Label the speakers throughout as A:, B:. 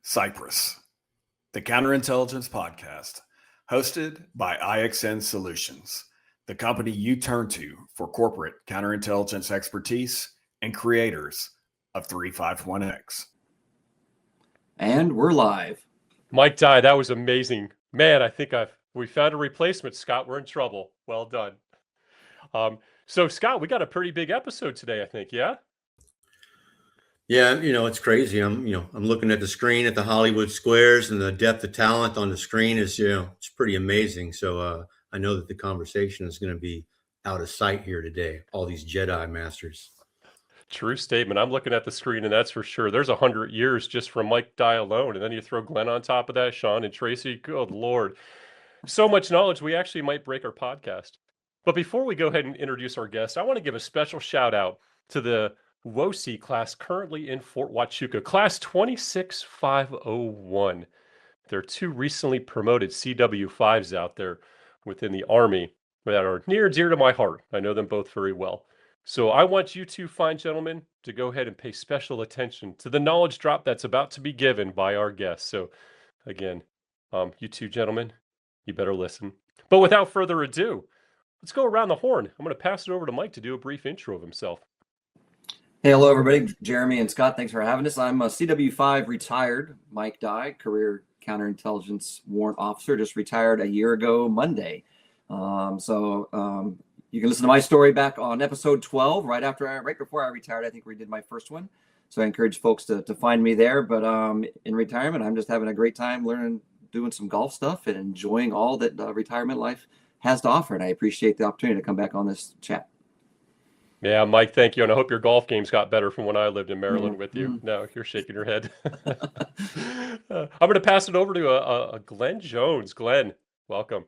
A: Cyprus, the Counterintelligence podcast, hosted by IXN Solutions, the company you turn to for corporate counterintelligence expertise and creators of 351X.
B: And we're live.
C: Mike Dye, that was amazing. Man, I think we found a replacement, Scott. We're in trouble. Well done. So Scott, we got a pretty big episode today, I think, yeah?
D: Yeah, it's crazy. I'm looking at the screen at the Hollywood squares, and the depth of talent on the screen is, it's pretty amazing. So I know that the conversation is going to be out of sight here today. All these Jedi masters.
C: True statement. I'm looking at the screen, and that's for sure. There's 100 years just from Mike Dye alone, and then you throw Glenn on top of that, Shawn and Traci. Good Lord. So much knowledge, we actually might break our podcast. But before we go ahead and introduce our guest, I want to give a special shout out to the WOC class currently in Fort Huachuca, class 26501. There are two recently promoted CW5s out there within the Army that are near and dear to my heart. I know them both very well. So I want you two fine gentlemen to go ahead and pay special attention to the knowledge drop that's about to be given by our guest. So again, you two gentlemen, you better listen. But without further ado, let's go around the horn. I'm going to pass it over to Mike to do a brief intro of himself.
B: Hey, hello, everybody. Jeremy and Scott, thanks for having us. I'm a CW5 retired Mike Dye, career counterintelligence warrant officer, just retired a year ago Monday. You can listen to my story back on episode 12, right before I retired. I think we did my first one. So I encourage folks to find me there. But in retirement, I'm just having a great time learning, doing some golf stuff and enjoying all that retirement life has to offer. And I appreciate the opportunity to come back on this chat.
C: Yeah, Mike, thank you. And I hope your golf games got better from when I lived in Maryland with you. No, you're shaking your head. I'm going to pass it over to Glenn Jones. Glenn, welcome.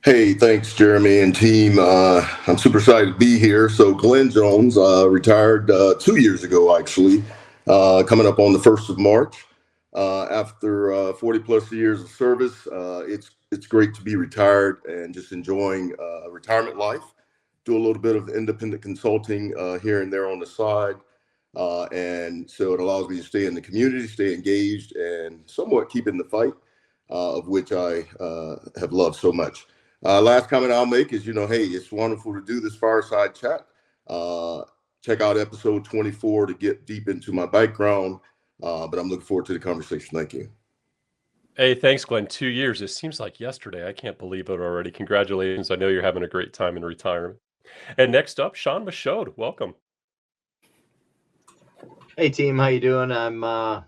E: Hey, thanks, Jeremy and team. I'm super excited to be here. So Glenn Jones retired 2 years ago, actually, coming up on the 1st of March. After 40 plus years of service, it's great to be retired and just enjoying retirement life. Do a little bit of independent consulting here and there on the side. And so it allows me to stay in the community, stay engaged, and somewhat keep in the fight, of which I have loved so much. Last comment I'll make is, hey, it's wonderful to do this fireside chat. Check out episode 24 to get deep into my background, but I'm looking forward to the conversation. Thank you.
C: Hey, thanks, Glenn. 2 years. It seems like yesterday. I can't believe it already. Congratulations. I know you're having a great time in retirement. And next up, Shawn Michaud. Welcome.
F: Hey, team. How you doing? I'm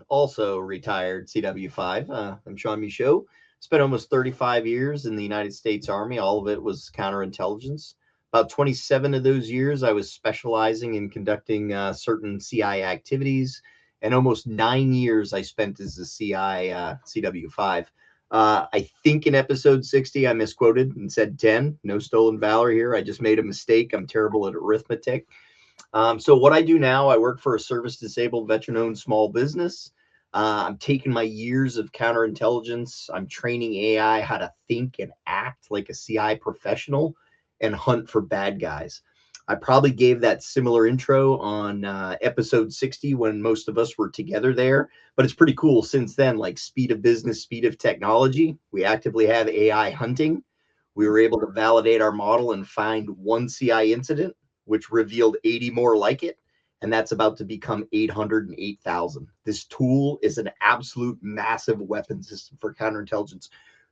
F: also retired CW5. I'm Shawn Michaud. Spent almost 35 years in the United States Army. All of it was counterintelligence. About 27 of those years, I was specializing in conducting certain CI activities. And almost 9 years I spent as a CI CW5. I think in episode 60, I misquoted and said 10. No stolen valor here. I just made a mistake. I'm terrible at arithmetic. So what I do now, I work for a service-disabled, veteran-owned small business. I'm taking my years of counterintelligence. I'm training AI how to think and act like a CI professional and hunt for bad guys. I probably gave that similar intro on episode 60 when most of us were together there, but it's pretty cool since then, like speed of business, speed of technology. We actively have AI hunting. We were able to validate our model and find one CI incident, which revealed 80 more like it. And that's about to become 808,000. This tool is an absolute massive weapon system for counterintelligence.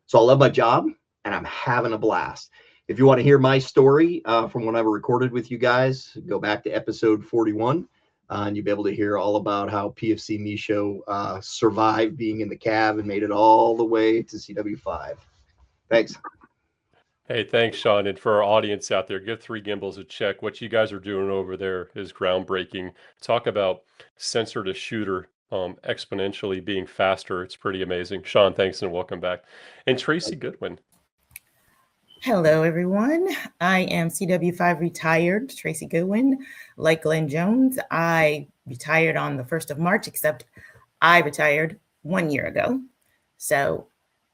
F: So I love my job and I'm having a blast. If you want to hear my story from when I recorded with you guys, go back to episode 41 and you'll be able to hear all about how PFC Michaud survived being in the cab and made it all the way to CW5. Thanks.
C: Hey, thanks, Shawn. And for our audience out there, give Three Gimbals a check. What you guys are doing over there is groundbreaking. Talk about sensor to shooter exponentially being faster. It's pretty amazing. Shawn, thanks and welcome back. And Traci Goodwin.
G: Hello, everyone. I am CW5 retired, Traci Goodwin. Like Glenn Jones, I retired on the 1st of March, except I retired 1 year ago. So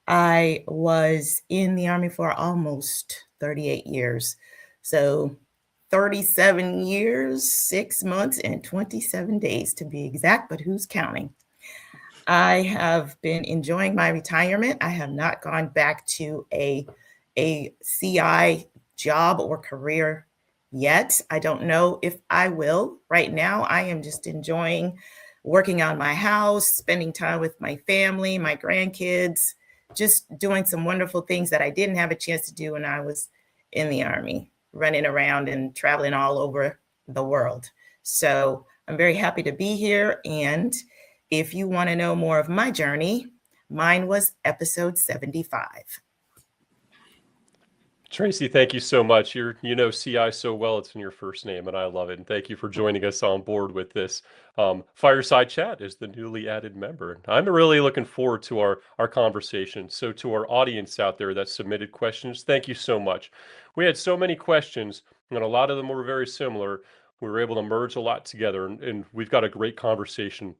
G: I was in the Army for almost 38 years. So 37 years, 6 months, and 27 days to be exact, but who's counting? I have been enjoying my retirement. I have not gone back to a CI job or career yet. I don't know if I will. Right now, I am just enjoying working on my house, spending time with my family, my grandkids, just doing some wonderful things that I didn't have a chance to do when I was in the Army, running around and traveling all over the world. So I'm very happy to be here. And if you want to know more of my journey, mine was episode 75.
C: Traci, thank you so much. You know CI so well, it's in your first name, and I love it. And thank you for joining us on board with this fireside chat as the newly added member. I'm really looking forward to our conversation. So to our audience out there that submitted questions, thank you so much. We had so many questions, and a lot of them were very similar. We were able to merge a lot together, and we've got a great conversation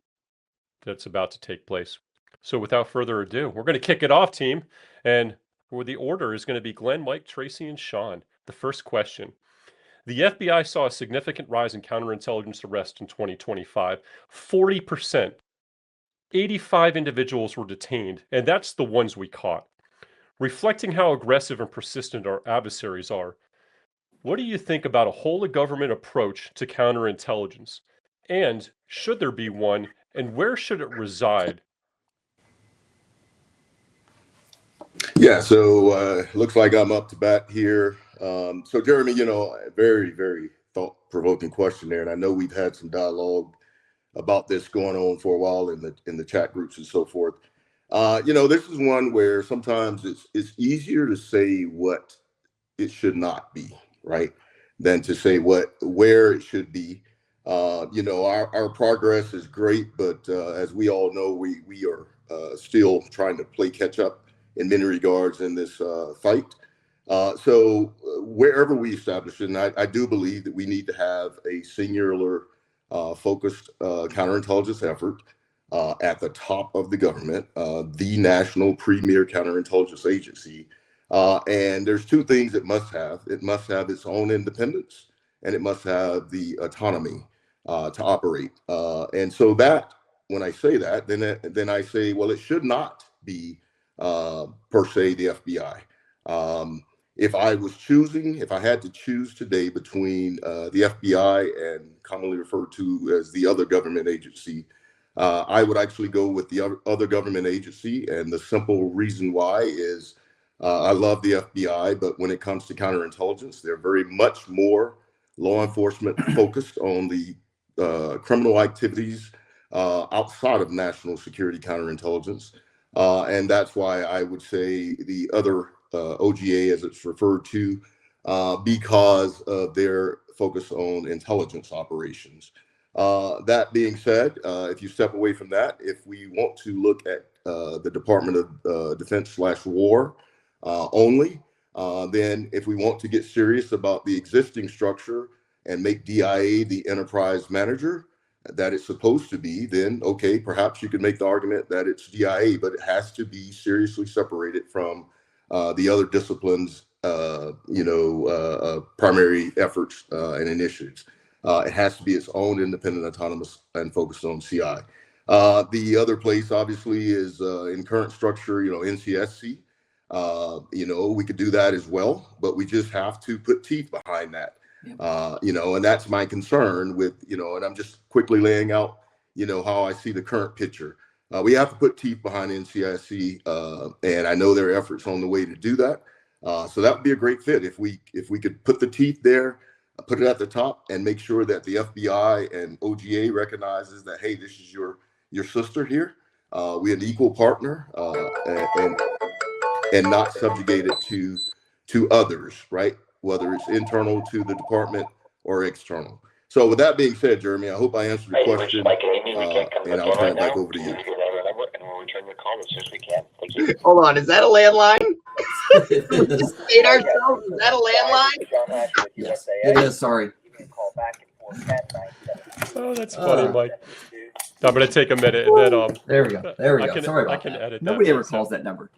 C: that's about to take place. So without further ado, we're going to kick it off, team. And where the order is going to be Glenn, Mike, Traci, and Shawn. The first question. The FBI saw a significant rise in counterintelligence arrests in 2025. 40%. 85 individuals were detained, and that's the ones we caught. Reflecting how aggressive and persistent our adversaries are, what do you think about a whole-of-government approach to counterintelligence? And should there be one, and where should it reside?
E: Yeah, so looks like I'm up to bat here. So Jeremy, a very, very thought-provoking question there, and I know we've had some dialogue about this going on for a while in the chat groups and so forth. This is one where sometimes it's easier to say what it should not be, right, than to say where it should be. Our progress is great, but as we all know, we are still trying to play catch up in many regards in this fight. So wherever we establish it, and I do believe that we need to have a singular focused counterintelligence effort at the top of the government, the national premier counterintelligence agency. And there's two things it must have. It must have its own independence, and it must have the autonomy to operate. And so that, when I say that, then I say, well, it should not be per se the FBI. If I had to choose today between the FBI and commonly referred to as the other government agency, I would actually go with the other government agency. And the simple reason why is I love the FBI, but when it comes to counterintelligence, they're very much more law enforcement focused on the criminal activities outside of national security counterintelligence. And that's why I would say the other OGA, as it's referred to, because of their focus on intelligence operations. That being said, if you step away from that, if we want to look at the Department of Defense/War only, then if we want to get serious about the existing structure and make DIA the enterprise manager that it's supposed to be, then okay, perhaps you could make the argument that it's DIA, but it has to be seriously separated from the other disciplines, primary efforts and initiatives. It has to be its own independent, autonomous, and focused on CI. The other place, obviously, is in current structure, NCSC. We could do that as well, but we just have to put teeth behind that. And that's my concern with, and I'm just quickly laying out, how I see the current picture. We have to put teeth behind NCIC, and I know there are efforts on the way to do that. So that would be a great fit if we could put the teeth there, put it at the top, and make sure that the FBI and OGA recognizes that, hey, this is your sister here. We're an equal partner, and not subjugated to others, right? Whether it's internal to the department or external. So with that being said, Jeremy, I hope I answered your question, and I'll turn it back over to you.
F: Hold on, is that a landline? State ourselves, is that a landline?
B: Yes, it is. Sorry.
C: Oh, that's funny, Mike. I'm going to take a minute and then
B: there we go. There we go. Sorry about
C: I can
B: that.
C: edit
B: Nobody
C: that
B: ever calls that number.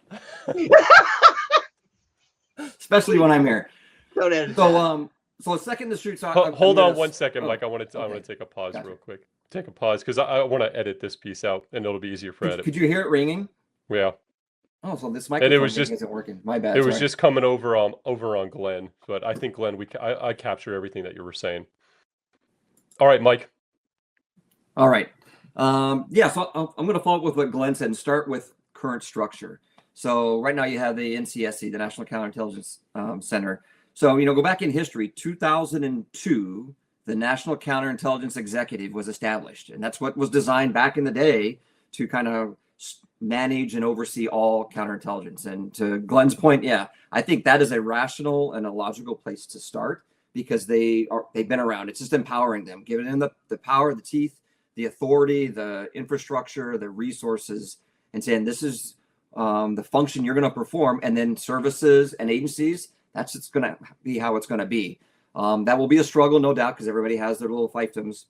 B: Especially when I'm here.
F: Don't edit
B: So a second to shoot. So
C: Hold on one second, Mike. I want to take a pause real quick. take a pause because I want to edit this piece out, and it'll be easier for edit.
B: Could you hear it ringing?
C: Yeah.
B: Oh, so this
C: And
B: microphone
C: it was just
B: isn't working. My bad.
C: it was
B: sorry.
C: just coming over on Glenn, but I think Glenn, I captured everything that you were saying. All right, Mike.
B: All right. Yeah, so I'm going to follow up with what Glenn said and start with current structure. So right now you have the NCSC, the National Counterintelligence Center. So, go back in history, 2002, the National Counterintelligence Executive was established. And that's what was designed back in the day to kind of manage and oversee all counterintelligence. And to Glenn's point, yeah, I think that is a rational and a logical place to start because they've been around. It's just empowering them, giving them the power, the teeth, the authority, the infrastructure, the resources, and saying this is the function you're going to perform, and then services and agencies, that's just going to be how it's going to be. That will be a struggle, no doubt, because everybody has their little fiefdoms.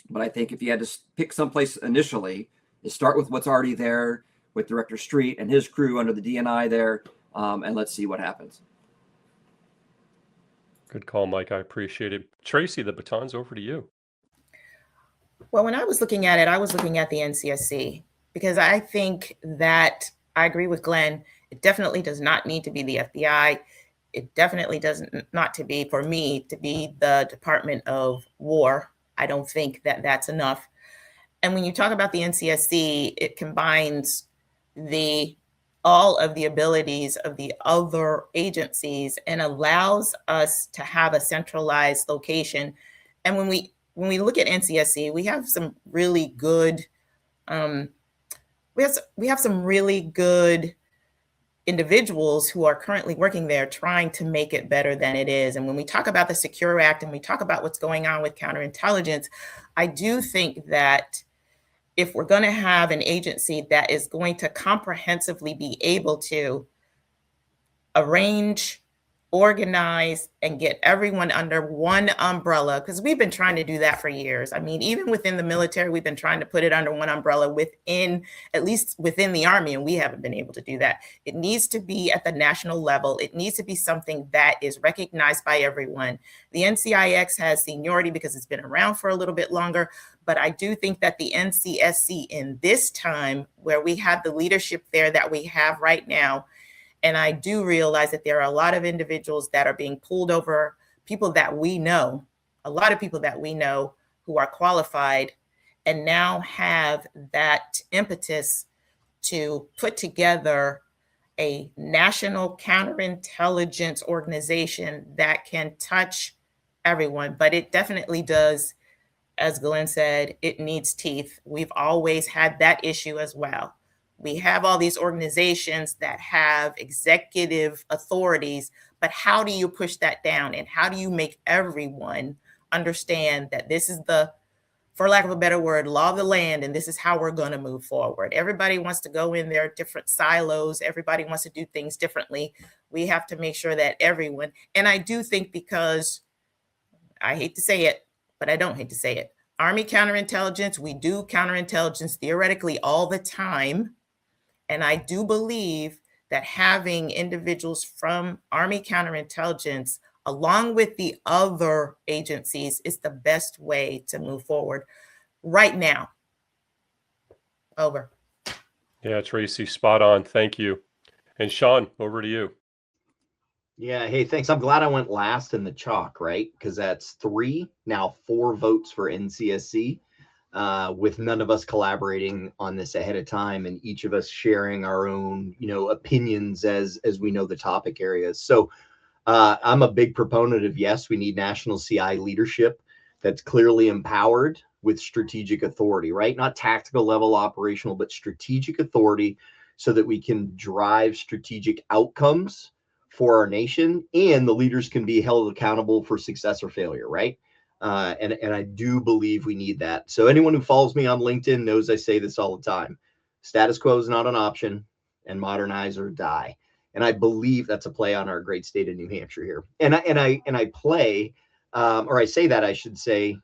B: But I think if you had to pick someplace initially, is start with what's already there with Director Street and his crew under the DNI there, and let's see what happens.
C: Good call, Mike. I appreciate it. Traci, the baton's over to you.
G: Well, when I was looking at it, I was looking at the NCSC because I think that I agree with Glenn. It definitely does not need to be the FBI. It definitely doesn't not to be, for me, to be the Department of War. I don't think that that's enough. And when you talk about the NCSC, it combines all of the abilities of the other agencies and allows us to have a centralized location. And when we look at NCSC, we have some really good we have some really good individuals who are currently working there trying to make it better than it is. And when we talk about the Secure Act and we talk about what's going on with counterintelligence, I do think that if we're going to have an agency that is going to comprehensively be able to arrange, organize, and get everyone under one umbrella, because we've been trying to do that for years. I mean, even within the military, we've been trying to put it under one umbrella at least within the Army, and we haven't been able to do that. It needs to be at the national level. It needs to be something that is recognized by everyone. The NCIX has seniority because it's been around for a little bit longer, but I do think that the NCSC in this time, where we have the leadership there that we have right now, and I do realize that there are a lot of individuals that are being pulled over, people that we know, a lot of people that we know who are qualified and now have that impetus to put together a national counterintelligence organization that can touch everyone. But it definitely does, as Glenn said, it needs teeth. We've always had that issue as well. We have all these organizations that have executive authorities, but how do you push that down? And how do you make everyone understand that this is the, for lack of a better word, law of the land, and this is how we're going to move forward? Everybody wants to go in their different silos. Everybody wants to do things differently. We have to make sure that everyone, and I do think, because I hate to say it, but I don't hate to say it, Army counterintelligence, we do counterintelligence theoretically all the time. And I do believe that having individuals from Army counterintelligence, along with the other agencies, is the best way to move forward right now. Over.
C: Yeah, Traci, spot on. Thank you. And Shawn, over to you.
F: Yeah. Hey, thanks. I'm glad I went last in the chalk, right? Because that's 3, now 4 votes for NCSC. With none of us collaborating on this ahead of time, and each of us sharing our own, opinions as we know the topic areas. So I'm a big proponent of, yes, we need national CI leadership that's clearly empowered with strategic authority, right? Not tactical level operational, but strategic authority, so that we can drive strategic outcomes for our nation, and the leaders can be held accountable for success or failure, right? And I do believe we need that. So anyone who follows me on LinkedIn knows I say this all the time. Status quo is not an option, and modernize or die. And I believe that's a play on our great state of New Hampshire here. And I play, or I say that, I should say,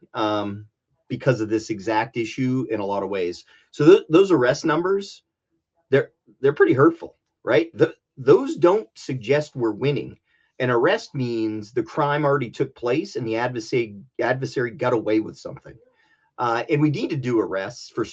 F: because of this exact issue in a lot of ways. So those arrest numbers, they're pretty hurtful, right? Those don't suggest we're winning. An arrest means the crime already took place and the adversary got away with something. And we need to do arrests for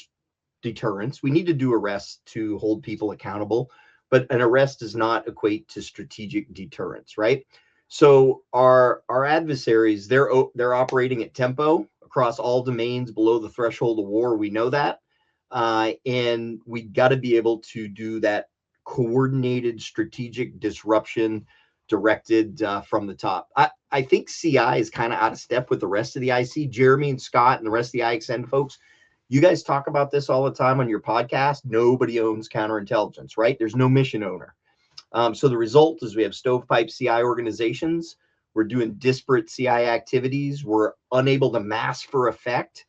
F: deterrence. We need to do arrests to hold people accountable, but an arrest does not equate to strategic deterrence, right? So our adversaries, they're operating at tempo across all domains below the threshold of war. We know that. And we got to be able to do that coordinated strategic disruption directed from the top. I think CI is kind of out of step with the rest of the IC. Jeremy and Scott and the rest of the IXN folks, you guys talk about this all the time on your podcast. Nobody owns counterintelligence, right? There's no mission owner. So the result is we have stovepipe CI organizations. We're doing disparate CI activities. We're unable to mask for effect.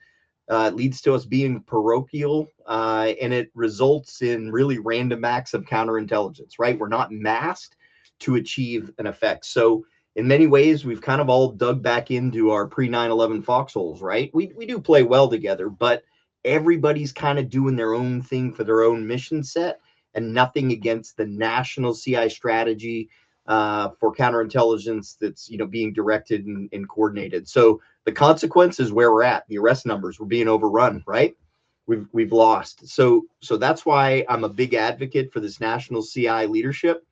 F: It leads to us being parochial, and it results in really random acts of counterintelligence, right? We're not masked to achieve an effect. So in many ways, we've kind of all dug back into our pre-9/11 foxholes, right? We do play well together, but everybody's kind of doing their own thing for their own mission set, and nothing against the national CI strategy for counterintelligence that's being directed and coordinated. So the consequence is where we're at. The arrest numbers, we're being overrun, right? We've lost. So that's why I'm a big advocate for this national CI leadership.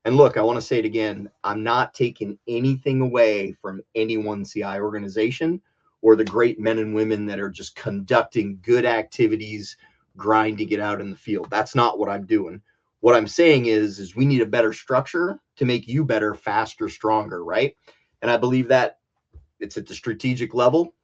F: And look, I want to say it again. I'm not taking anything away from any one CI organization or the great men and women that are just conducting good activities, grinding it out in the field. That's not what I'm doing. What I'm saying is we need a better structure to make you better, faster, stronger, right? And I believe that it's at the strategic level.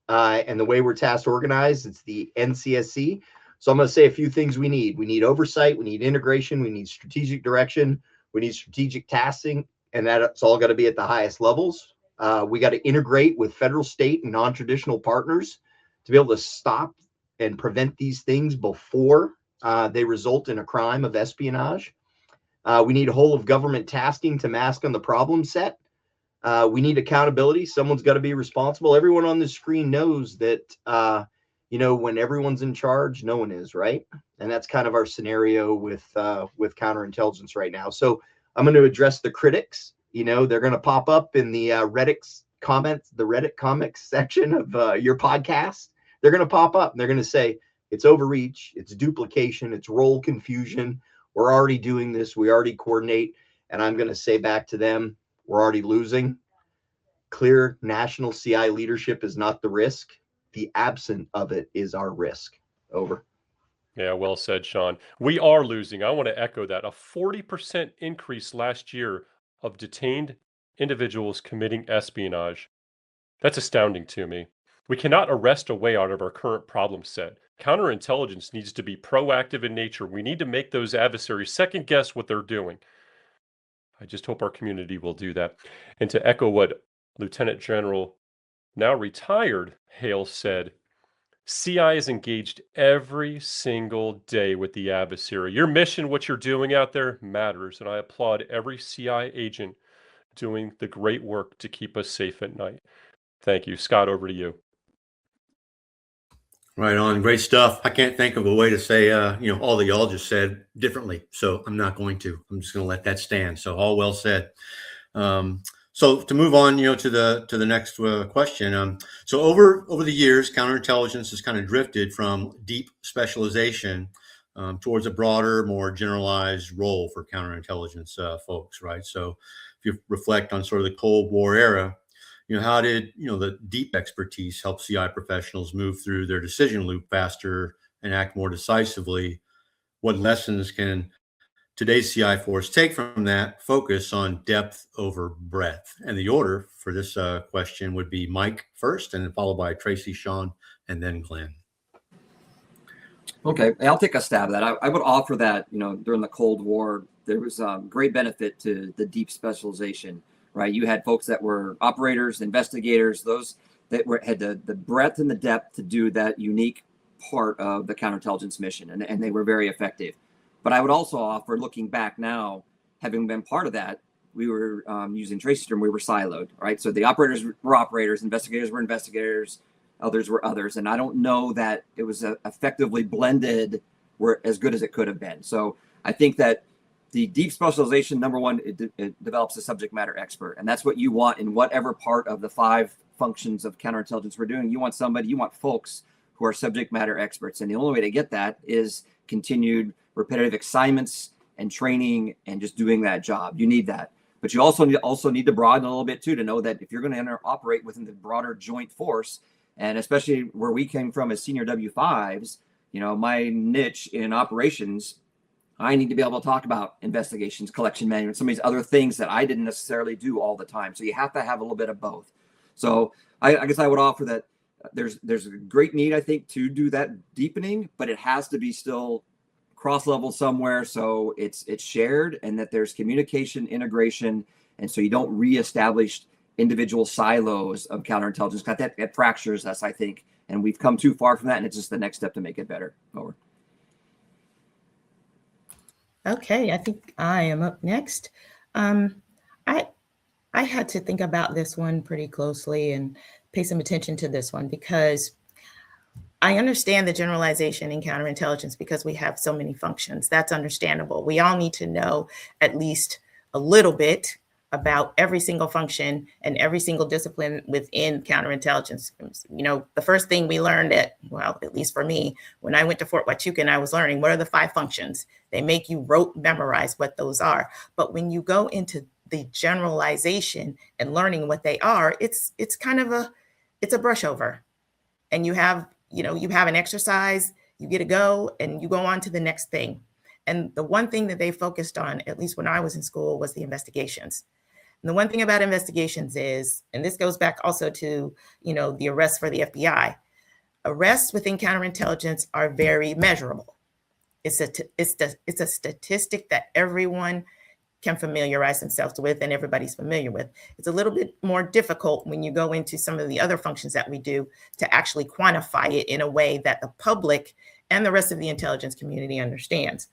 F: And the way we're task organized, it's the NCSC. So I'm going to say a few things we need. We need oversight. We need integration. We need strategic direction. We need strategic tasking. And that's all got to be at the highest levels. We got to integrate with federal, state, and non-traditional partners to be able to stop and prevent these things before they result in a crime of espionage. We need a whole of government tasking to mask on the problem set. We need accountability. Someone's got to be responsible. Everyone on the screen knows that, when everyone's in charge, no one is, right? And that's kind of our scenario with counterintelligence right now. So I'm going to address the critics. They're going to pop up in the Reddit comics section of your podcast. They're going to pop up and they're going to say, it's overreach, it's duplication, it's role confusion. We're already doing this. We already coordinate. And I'm going to say back to them, we're already losing. Clear national CI leadership is not the risk. The absence of it is our risk. Over.
C: Yeah, well said, Shawn. We are losing. I want to echo that. A 40% increase last year of detained individuals committing espionage. That's astounding to me. We cannot arrest a way out of our current problem set. Counterintelligence needs to be proactive in nature. We need to make those adversaries second guess what they're doing. I just hope our community will do that. And to echo what Lieutenant General, now retired, Hale said, CI is engaged every single day with the adversary. Your mission, what you're doing out there, matters. And I applaud every CI agent doing the great work to keep us safe at night. Thank you. Scott, over to you.
D: Right on. Great stuff. I can't think of a way to say, all that y'all just said differently. So I'm not going to. I'm just going to let that stand. So all well said. So to move on, to the next question. So over the years, counterintelligence has kind of drifted from deep specialization towards a broader, more generalized role for counterintelligence folks, right? So if you reflect on sort of the Cold War era, how did, the deep expertise help CI professionals move through their decision loop faster and act more decisively? What lessons can today's CI force take from that focus on depth over breadth? And the order for this question would be Mike first, and then followed by Traci, Shawn, and then Glenn.
B: Okay, I'll take a stab at that. I would offer that, during the Cold War, there was great benefit to the deep specialization, right? You had folks that were operators, investigators, those that had the breadth and the depth to do that unique part of the counterintelligence mission, and they were very effective. But I would also offer, looking back now, having been part of that, we were using Traci's term, we were siloed, right? So the operators were operators, investigators were investigators, others were others. And I don't know that it was effectively blended were as good as it could have been. So I think that the deep specialization, number one, it develops a subject matter expert. And that's what you want in whatever part of the 5 functions of counterintelligence we're doing. You want folks who are subject matter experts. And the only way to get that is continued repetitive assignments and training and just doing that job. You need that. But you also need to broaden a little bit too, to know that if you're going to operate within the broader joint force, and especially where we came from as senior W5s, you know, my niche in operations, I need to be able to talk about investigations, collection management, some of these other things that I didn't necessarily do all the time. So you have to have a little bit of both. So I guess I would offer that there's a great need, I think, to do that deepening, but it has to be still cross-level somewhere, so it's shared, and that there's communication, integration, and so you don't reestablish individual silos of counterintelligence. That fractures us, I think, and we've come too far from that, and it's just the next step to make it better. Over.
G: Okay, I think I am up next. I had to think about this one pretty closely and pay some attention to this one, because I understand the generalization in counterintelligence because we have so many functions. That's understandable. We all need to know at least a little bit about every single function and every single discipline within counterintelligence. You know, the first thing we learned at least for me, when I went to Fort Huachuca, I was learning what are the 5 functions. They make you rote memorize what those are. But when you go into the generalization and learning what they are, it's kind of it's a brush over. And you have an exercise, you get to go, and you go on to the next thing. And the one thing that they focused on, at least when I was in school, was the investigations. And the one thing about investigations is, and this goes back also to, the arrests for the FBI, arrests within counterintelligence are very measurable. It's a statistic that everyone can familiarize themselves with and everybody's familiar with. It's a little bit more difficult when you go into some of the other functions that we do to actually quantify it in a way that the public and the rest of the intelligence community understands.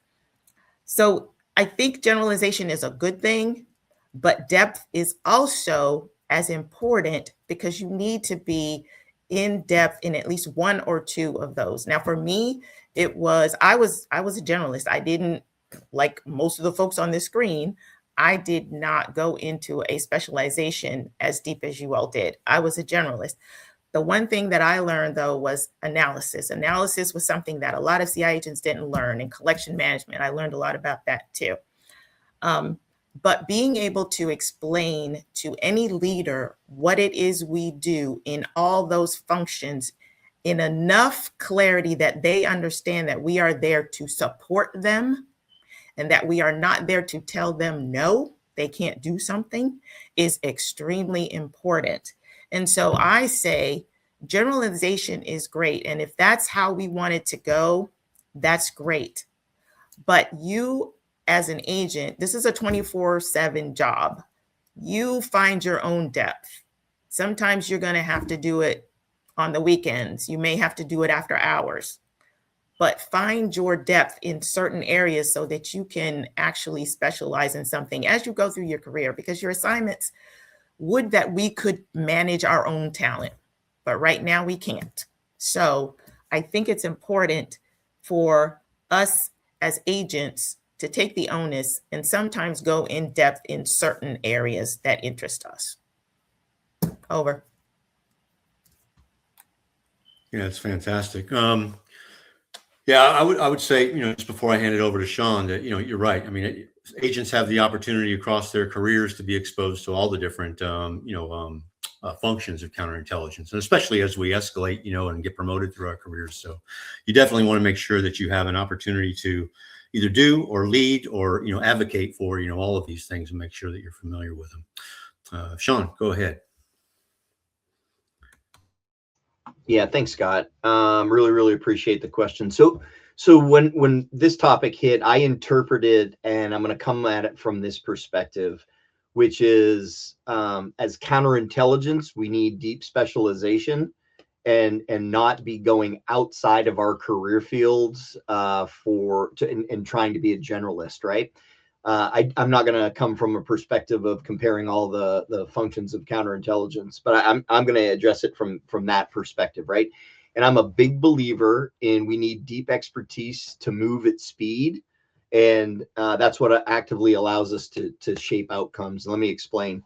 G: So I think generalization is a good thing, but depth is also as important, because you need to be in depth in at least one or two of those. Now, for me, I was a generalist. I didn't, like most of the folks on this screen, I did not go into a specialization as deep as you all did. I was a generalist. The one thing that I learned, though, was analysis. Analysis was something that a lot of CI agents didn't learn. In collection management, I learned a lot about that too. But being able to explain to any leader what it is we do in all those functions in enough clarity that they understand that we are there to support them, and that we are not there to tell them no, they can't do something, is extremely important. And so I say generalization is great. And if that's how we want it to go, that's great. But you, as an agent, this is a 24/7 job. You find your own depth. Sometimes you're going to have to do it on the weekends. You may have to do it after hours. But find your depth in certain areas so that you can actually specialize in something as you go through your career, because your assignments would that we could manage our own talent, but right now we can't. So I think it's important for us as agents to take the onus and sometimes go in depth in certain areas that interest us. Over.
D: Yeah, it's fantastic. Yeah, I would say, just before I hand it over to Shawn, that, you're right. I mean, agents have the opportunity across their careers to be exposed to all the different, functions of counterintelligence, and especially as we escalate, and get promoted through our careers. So you definitely want to make sure that you have an opportunity to either do or lead or, advocate for, all of these things, and make sure that you're familiar with them. Shawn, go ahead.
F: Yeah, thanks, Scott. Really, really appreciate the question. So when this topic hit, I interpreted, and I'm going to come at it from this perspective, which is as counterintelligence, we need deep specialization and not be going outside of our career fields and trying to be a generalist, right? I'm not going to come from a perspective of comparing all the functions of counterintelligence, but I'm going to address it from that perspective, right? And I'm a big believer in we need deep expertise to move at speed, and that's what actively allows us to shape outcomes. Let me explain.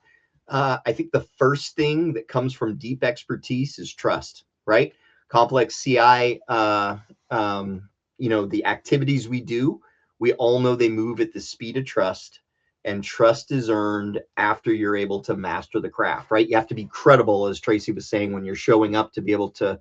F: I think the first thing that comes from deep expertise is trust, right? complex CI, the activities we do, we all know they move at the speed of trust, and trust is earned after you're able to master the craft, right? You have to be credible, as Traci was saying, when you're showing up to be able to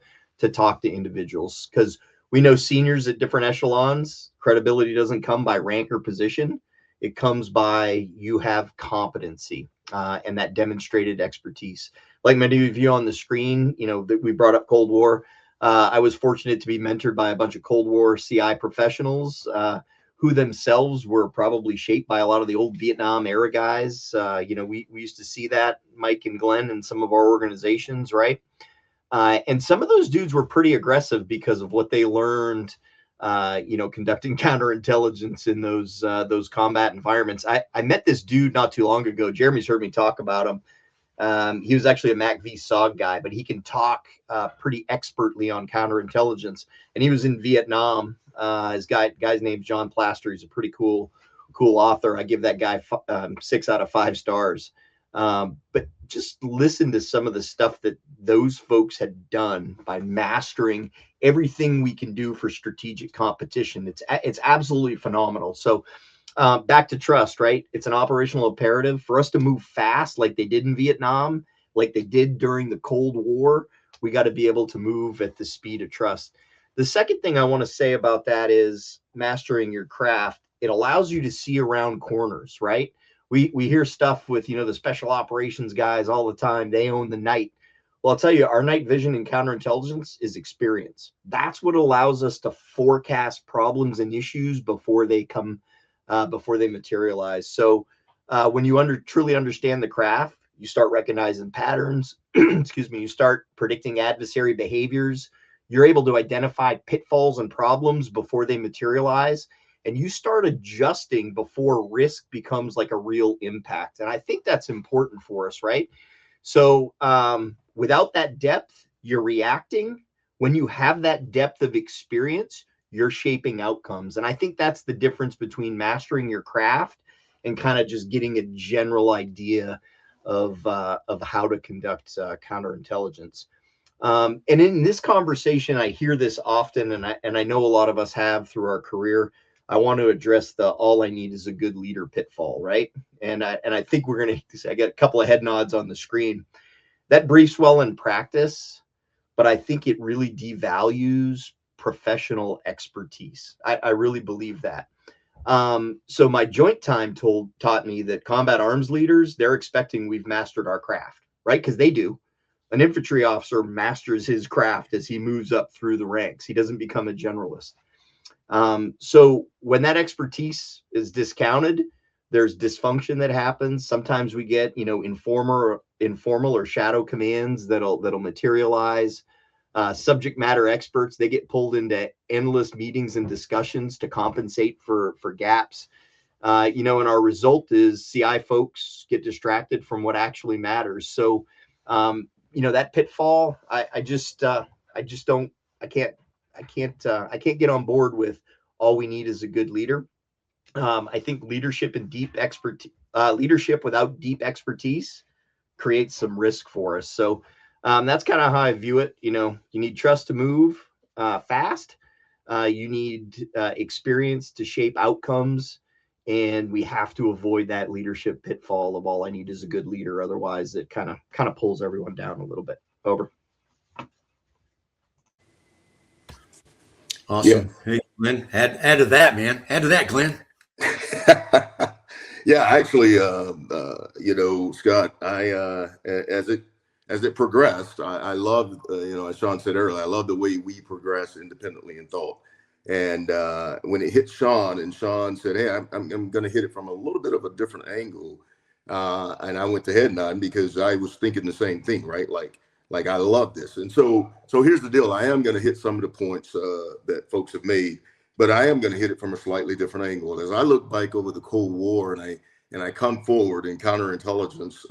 F: talk to individuals, because we know seniors at different echelons, credibility doesn't come by rank or position. It comes by you have competency and that demonstrated expertise. Like many of you on the screen, that we brought up Cold War. I was fortunate to be mentored by a bunch of Cold War CI professionals who themselves were probably shaped by a lot of the old Vietnam era guys. We used to see that, Mike and Glenn, in some of our organizations, right? And some of those dudes were pretty aggressive because of what they learned, conducting counterintelligence in those combat environments. I met this dude not too long ago. Jeremy's heard me talk about him. He was actually a MACV SOG guy, but he can talk pretty expertly on counterintelligence. And he was in Vietnam. His guy's name's John Plaster. He's a pretty cool author. I give that guy 6 out of 5 stars. But just listen to some of the stuff that those folks had done by mastering everything we can do for strategic competition. It's absolutely phenomenal. So back to trust, right? It's an operational imperative for us to move fast, like they did in Vietnam, like they did during the Cold War. We got to be able to move at the speed of trust. The second thing I want to say about that is mastering your craft. It allows you to see around corners, right? We hear stuff with, the special operations guys all the time. They own the night. Well, I'll tell you, our night vision in counterintelligence is experience. That's what allows us to forecast problems and issues before they come, before they materialize. So when you truly understand the craft, you start recognizing patterns. Excuse me. You start predicting adversary behaviors. You're able to identify pitfalls and problems before they materialize. And you start adjusting before risk becomes like a real impact. And I think that's important for us, right? So without that depth, you're reacting. When you have that depth of experience, you're shaping outcomes. And I think that's the difference between mastering your craft and kind of just getting a general idea of how to conduct counterintelligence. And in this conversation, I hear this often, and I know a lot of us have through our career. I want to address the all I need is a good leader pitfall, right? And I think we're going to, I got a couple of head nods on the screen. That briefs well in practice, but I think it really devalues professional expertise. I really believe that. So my joint time taught me that combat arms leaders, they're expecting we've mastered our craft, right? Because they do. An infantry officer masters his craft as he moves up through the ranks. He doesn't become a generalist. So when that expertise is discounted, there's dysfunction that happens. Sometimes we get, informal or shadow commands that'll materialize. Subject matter experts, they get pulled into endless meetings and discussions to compensate for gaps. And our result is CI folks get distracted from what actually matters. So, that pitfall, I can't get on board with all we need is a good leader. I think leadership without deep expertise creates some risk for us. So that's kind of how I view it. You need trust to move fast. You need experience to shape outcomes, and we have to avoid that leadership pitfall of all I need is a good leader. Otherwise, it kind of pulls everyone down a little bit. Over.
D: Awesome. Yeah. Hey, Glenn, add to that, man. Add to that, Glenn.
E: Yeah, actually, Scott, as it progressed, I loved, as Shawn said earlier, I love the way we progress independently in thought. And when it hit Shawn, and Shawn said, "Hey, I'm going to hit it from a little bit of a different angle," and I went to head nod because I was thinking the same thing, right? Like I love this. And so here's the deal. I am going to hit some of the points that folks have made, but I am going to hit it from a slightly different angle. As I look back over the Cold War and I come forward in counterintelligence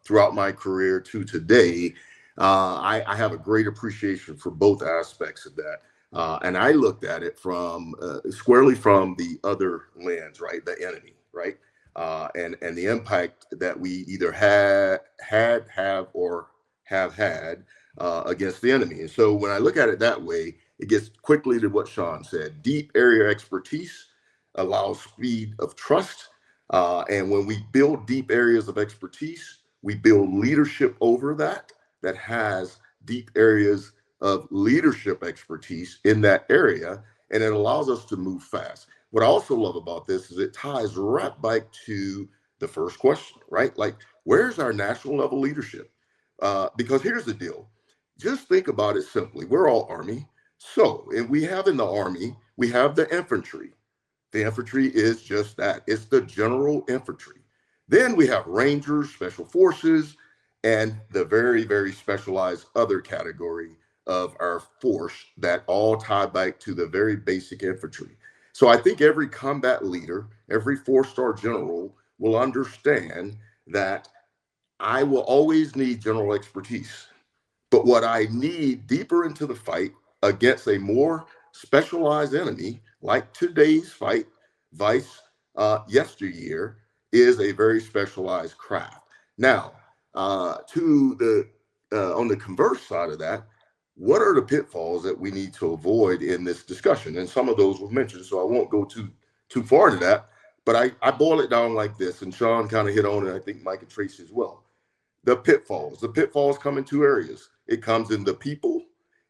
E: throughout my career to today, I have a great appreciation for both aspects of that. And I looked at it from squarely from the other lens, right? The enemy, right? And the impact that we either have or have had against the enemy. And so when I look at it that way, it gets quickly to what Shawn said. Deep area expertise allows speed of trust. And when we build deep areas of expertise, we build leadership over that has deep areas of leadership expertise in that area, and it allows us to move fast. What I also love about this is it ties right back to the first question, right? Like, where's our national level leadership? Because here's the deal. Just think about it simply. We're all Army. So if we have in the Army, we have the infantry. The infantry is just that. It's the general infantry. Then we have Rangers, Special Forces, and the very, very specialized other category of our force that all tie back to the very basic infantry. So I think every combat leader, every four-star general will understand that I will always need general expertise. But what I need deeper into the fight against a more specialized enemy, like today's fight, vice yesteryear, is a very specialized craft. Now, on the converse side of that, what are the pitfalls that we need to avoid in this discussion? And some of those were mentioned, so I won't go too far into that. But I boil it down like this, and Shawn kind of hit on it, I think Mike and Traci as well. The pitfalls come in two areas. It comes in the people,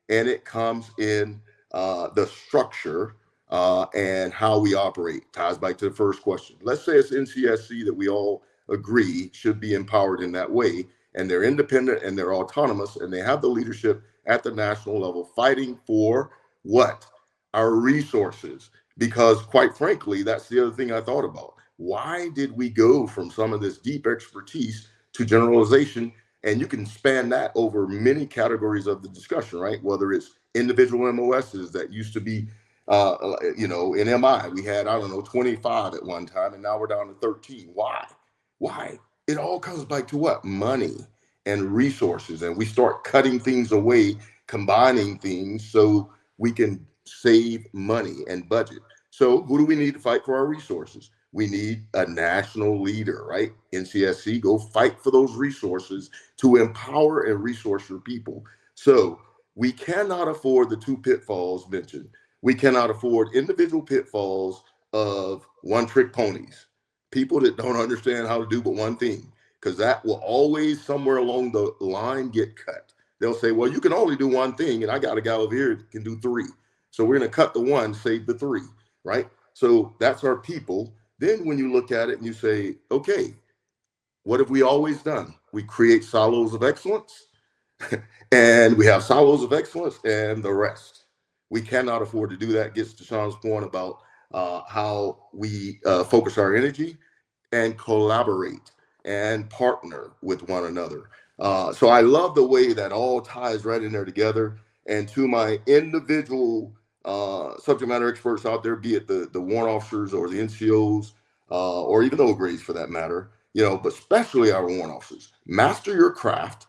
E: and it comes in the structure and how we operate. Ties back to the first question. Let's say it's NCSC that we all agree should be empowered in that way, and they're independent and they're autonomous, and they have the leadership at the national level fighting for what? Our resources. Because quite frankly, that's the other thing I thought about. Why did we go from some of this deep expertise to generalization? And you can span that over many categories of the discussion, right? Whether it's individual MOSs that used to be, in MI, we had, 25 at one time, and now we're down to 13. Why? It all comes back to what? Money and resources. And we start cutting things away, combining things so we can save money and budget. So who do we need to fight for our resources? We need a national leader, right? NCSC, go fight for those resources to empower and resource your people. So we cannot afford the two pitfalls mentioned. We cannot afford individual pitfalls of one-trick ponies, people that don't understand how to do but one thing, because that will always somewhere along the line get cut. They'll say, well, you can only do one thing, and I got a guy over here that can do three. So we're going to cut the one, save the three, right? So that's our people. Then when you look at it and you say, okay, what have we always done? We create silos of excellence, and we have silos of excellence and the rest. We cannot afford to do that. Gets to Shawn's point about how we focus our energy and collaborate and partner with one another. So I love the way that all ties right in there together. And to my individual subject matter experts out there, be it the warrant officers or the NCOs, or even the grades for that matter, but especially our warrant officers, master your craft,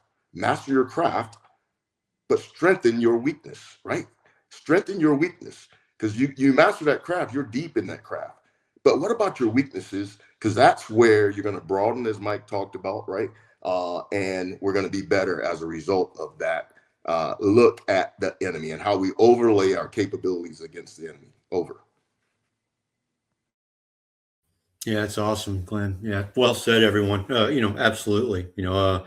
E: but strengthen your weakness, right? Strengthen your weakness, because you master that craft, you're deep in that craft. But what about your weaknesses? Because that's where you're going to broaden, as Mike talked about, right? And we're going to be better as a result of that. Look at the enemy and how we overlay our capabilities against the enemy. Over.
D: Yeah, it's awesome, Glenn. Yeah, well said, everyone. Absolutely. Young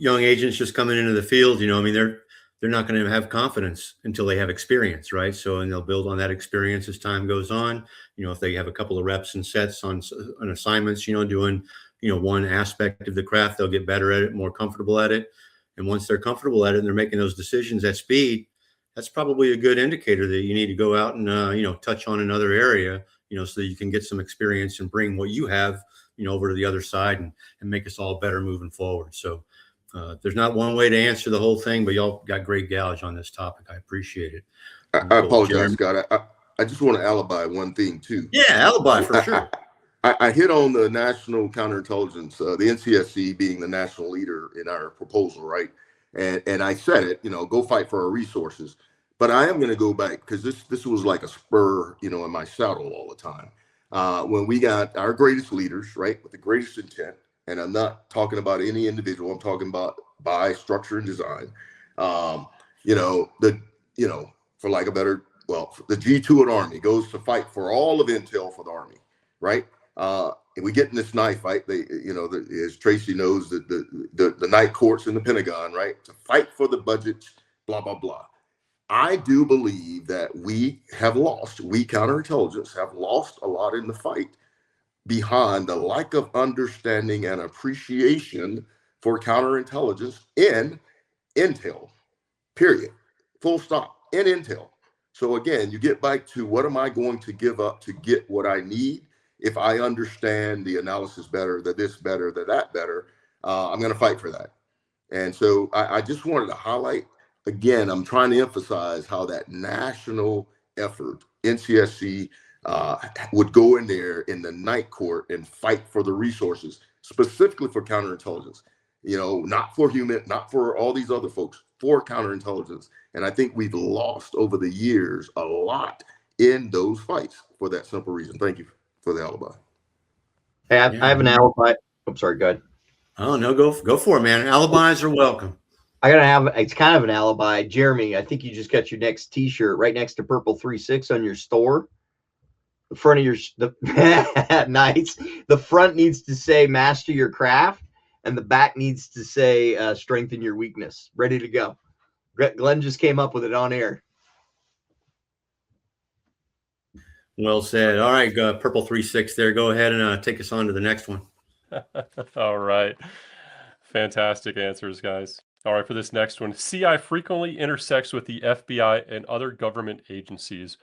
D: agents just coming into the field. They're not going to have confidence until they have experience, right? So, and they'll build on that experience as time goes on. If they have a couple of reps and sets on assignments, doing one aspect of the craft, they'll get better at it, more comfortable at it. And once they're comfortable at it and they're making those decisions at speed, that's probably a good indicator that you need to go out and, touch on another area, so that you can get some experience and bring what you have, over to the other side and make us all better moving forward. So there's not one way to answer the whole thing, but y'all got great gouge on this topic. I appreciate it.
E: I apologize, Scott. I just want to alibi one thing too.
D: Yeah, alibi for sure.
E: I hit on the national counterintelligence, the NCSC being the national leader in our proposal, right? And I said it, go fight for our resources. But I am going to go back, because this was like a spur, in my saddle all the time. When we got our greatest leaders, right, with the greatest intent, and I'm not talking about any individual, I'm talking about by structure and design. For lack of better, the G2 at Army goes to fight for all of intel for the Army, right? And we get in this knife fight. As Traci knows, the night courts in the Pentagon, right, to fight for the budget, blah blah blah. I do believe that we counterintelligence have lost a lot in the fight behind the lack of understanding and appreciation for counterintelligence in intel, period, full stop, in intel. So again, you get back to, what am I going to give up to get what I need? If I understand the analysis better, the this better, the that better, I'm going to fight for that. And so I just wanted to highlight, again, I'm trying to emphasize how that national effort, NCSC, would go in there in the night court and fight for the resources, specifically for counterintelligence, not for human, not for all these other folks, for counterintelligence. And I think we've lost over the years a lot in those fights for that simple reason. Thank you for the alibi.
F: Hey, I have an alibi. I'm sorry, go ahead.
D: Oh, no, go for it, man. Alibis are welcome.
F: It's kind of an alibi. Jeremy, I think you just got your next t-shirt right next to Purple 36 on your store. The front of nice. The front needs to say master your craft, and the back needs to say strengthen your weakness. Ready to go. Glenn just came up with it on air.
D: Well said. All right, Purple 36 there. Go ahead and take us on to the next one.
C: All right. Fantastic answers, guys. All right, for this next one, CI frequently intersects with the FBI and other government agencies.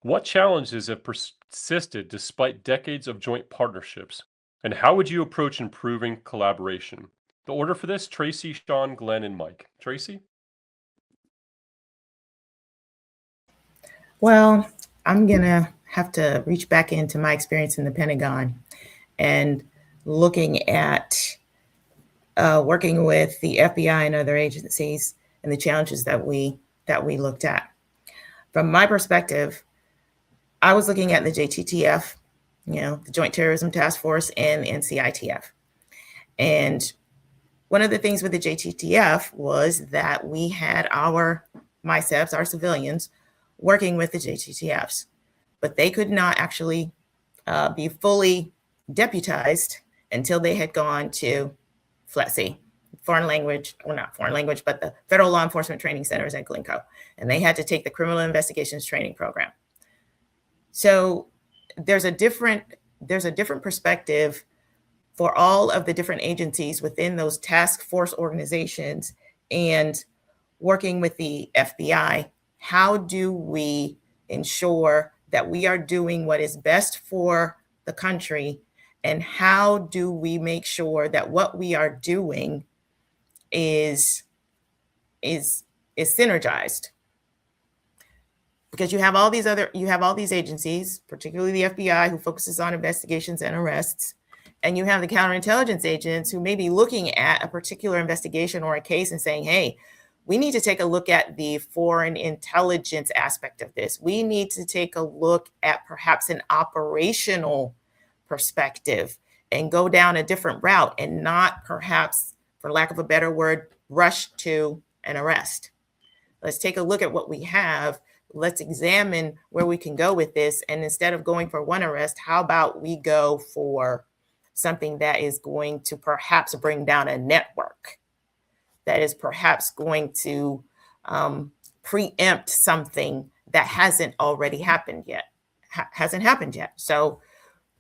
C: What challenges have persisted despite decades of joint partnerships? And how would you approach improving collaboration? The order for this, Traci, Shawn, Glenn, and Mike. Traci?
G: Well, I'm going to have to reach back into my experience in the Pentagon and looking at working with the FBI and other agencies and the challenges that we looked at. From my perspective, I was looking at the JTTF, the Joint Terrorism Task Force, and NCITF. And one of the things with the JTTF was that we had our MICEPs, our civilians, working with the JTTFs, but they could not actually be fully deputized until they had gone to FLETC, but the Federal Law Enforcement Training Centers at Glencoe, and they had to take the Criminal Investigations Training Program. So there's a different perspective for all of the different agencies within those task force organizations, and working with the FBI. How do we ensure that we are doing what is best for the country? And how do we make sure that what we are doing is synergized? Because you have all these agencies, particularly the FBI, who focuses on investigations and arrests, and you have the counterintelligence agents who may be looking at a particular investigation or a case and saying, hey, we need to take a look at the foreign intelligence aspect of this. We need to take a look at perhaps an operational perspective and go down a different route, and not perhaps, for lack of a better word, rush to an arrest. Let's take a look at what we have. Let's examine where we can go with this. And instead of going for one arrest, how about we go for something that is going to perhaps bring down a network, that is perhaps going to preempt something that hasn't happened yet. So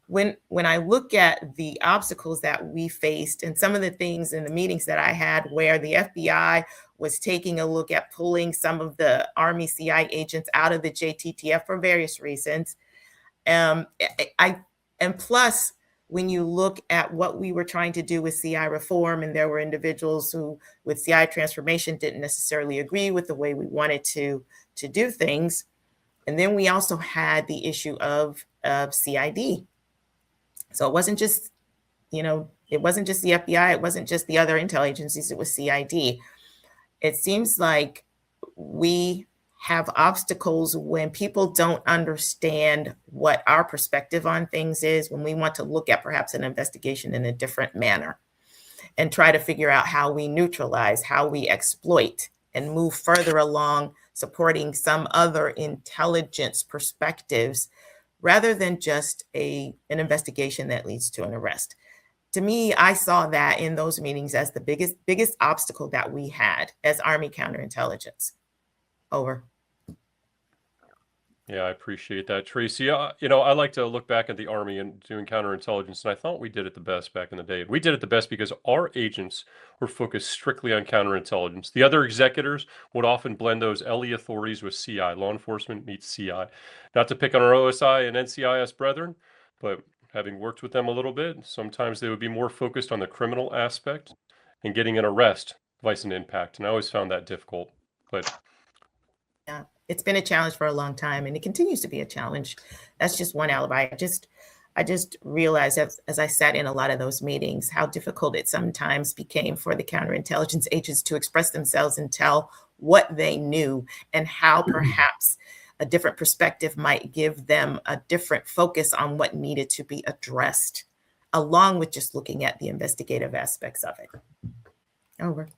G: when I look at the obstacles that we faced, and some of the things in the meetings that I had where the FBI was taking a look at pulling some of the Army CI agents out of the JTTF for various reasons, and plus, when you look at what we were trying to do with CI reform, and there were individuals who, with CI transformation, didn't necessarily agree with the way we wanted to do things. And then we also had the issue of CID. So it wasn't just, the FBI, it wasn't just the other intel agencies, it was CID. It seems like we have obstacles when people don't understand what our perspective on things is, when we want to look at perhaps an investigation in a different manner. and try to figure out how we neutralize, how we exploit, and move further along supporting some other intelligence perspectives rather than just an investigation that leads to an arrest. To me, I saw that in those meetings as the biggest obstacle that we had as Army counterintelligence. Over.
C: Yeah, I appreciate that, Traci. I like to look back at the Army and doing counterintelligence, and I thought we did it the best back in the day. We did it the best because our agents were focused strictly on counterintelligence. The other executors would often blend those LE authorities with CI. Law enforcement meets CI. Not to pick on our OSI and NCIS brethren, but having worked with them a little bit, sometimes they would be more focused on the criminal aspect and getting an arrest, vice an impact. And I always found that difficult. But
G: yeah, it's been a challenge for a long time, and it continues to be a challenge. That's just one alibi. I just realized as I sat in a lot of those meetings, how difficult it sometimes became for the counterintelligence agents to express themselves and tell what they knew, and how perhaps a different perspective might give them a different focus on what needed to be addressed, along with just looking at the investigative aspects of it. Over.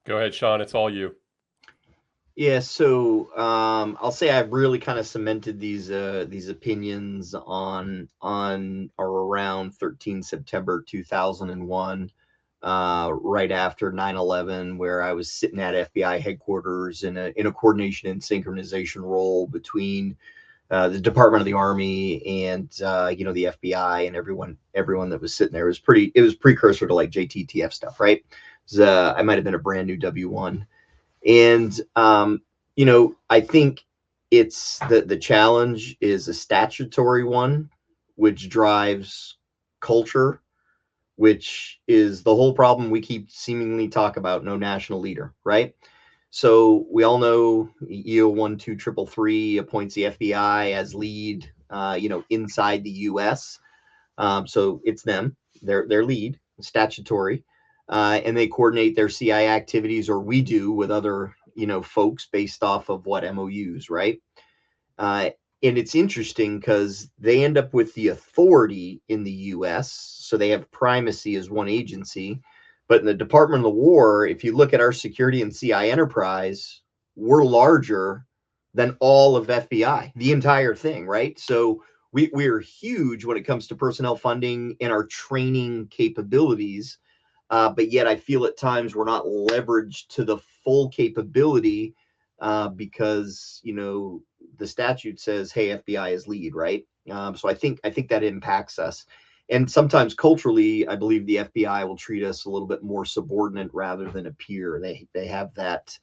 C: Go ahead, Shawn. It's all you.
F: Yeah, so I'll say I've really kind of cemented these opinions on or around 13 September 2001, right after 9/11, where I was sitting at FBI headquarters in a coordination and synchronization role between the Department of the Army and the FBI and everyone that was sitting there. It was precursor to like JTTF stuff, right? I might have been a brand new W1. And, I think it's the challenge is a statutory one, which drives culture, which is the whole problem we keep seemingly talk about, no national leader, right? So we all know EO 12333 appoints the FBI as lead, inside the US. So it's them, their lead, statutory. And they coordinate their CI activities, or we do with other, folks based off of what MOUs, right? And it's interesting because they end up with the authority in the US, so they have primacy as one agency. But in the Department of the War, if you look at our security and CI enterprise, we're larger than all of FBI, the entire thing, right? So we're huge when it comes to personnel funding and our training capabilities. But yet I feel at times we're not leveraged to the full capability because, the statute says, hey, FBI is lead, right? So I think that impacts us. And sometimes culturally, I believe the FBI will treat us a little bit more subordinate rather than a peer. They have that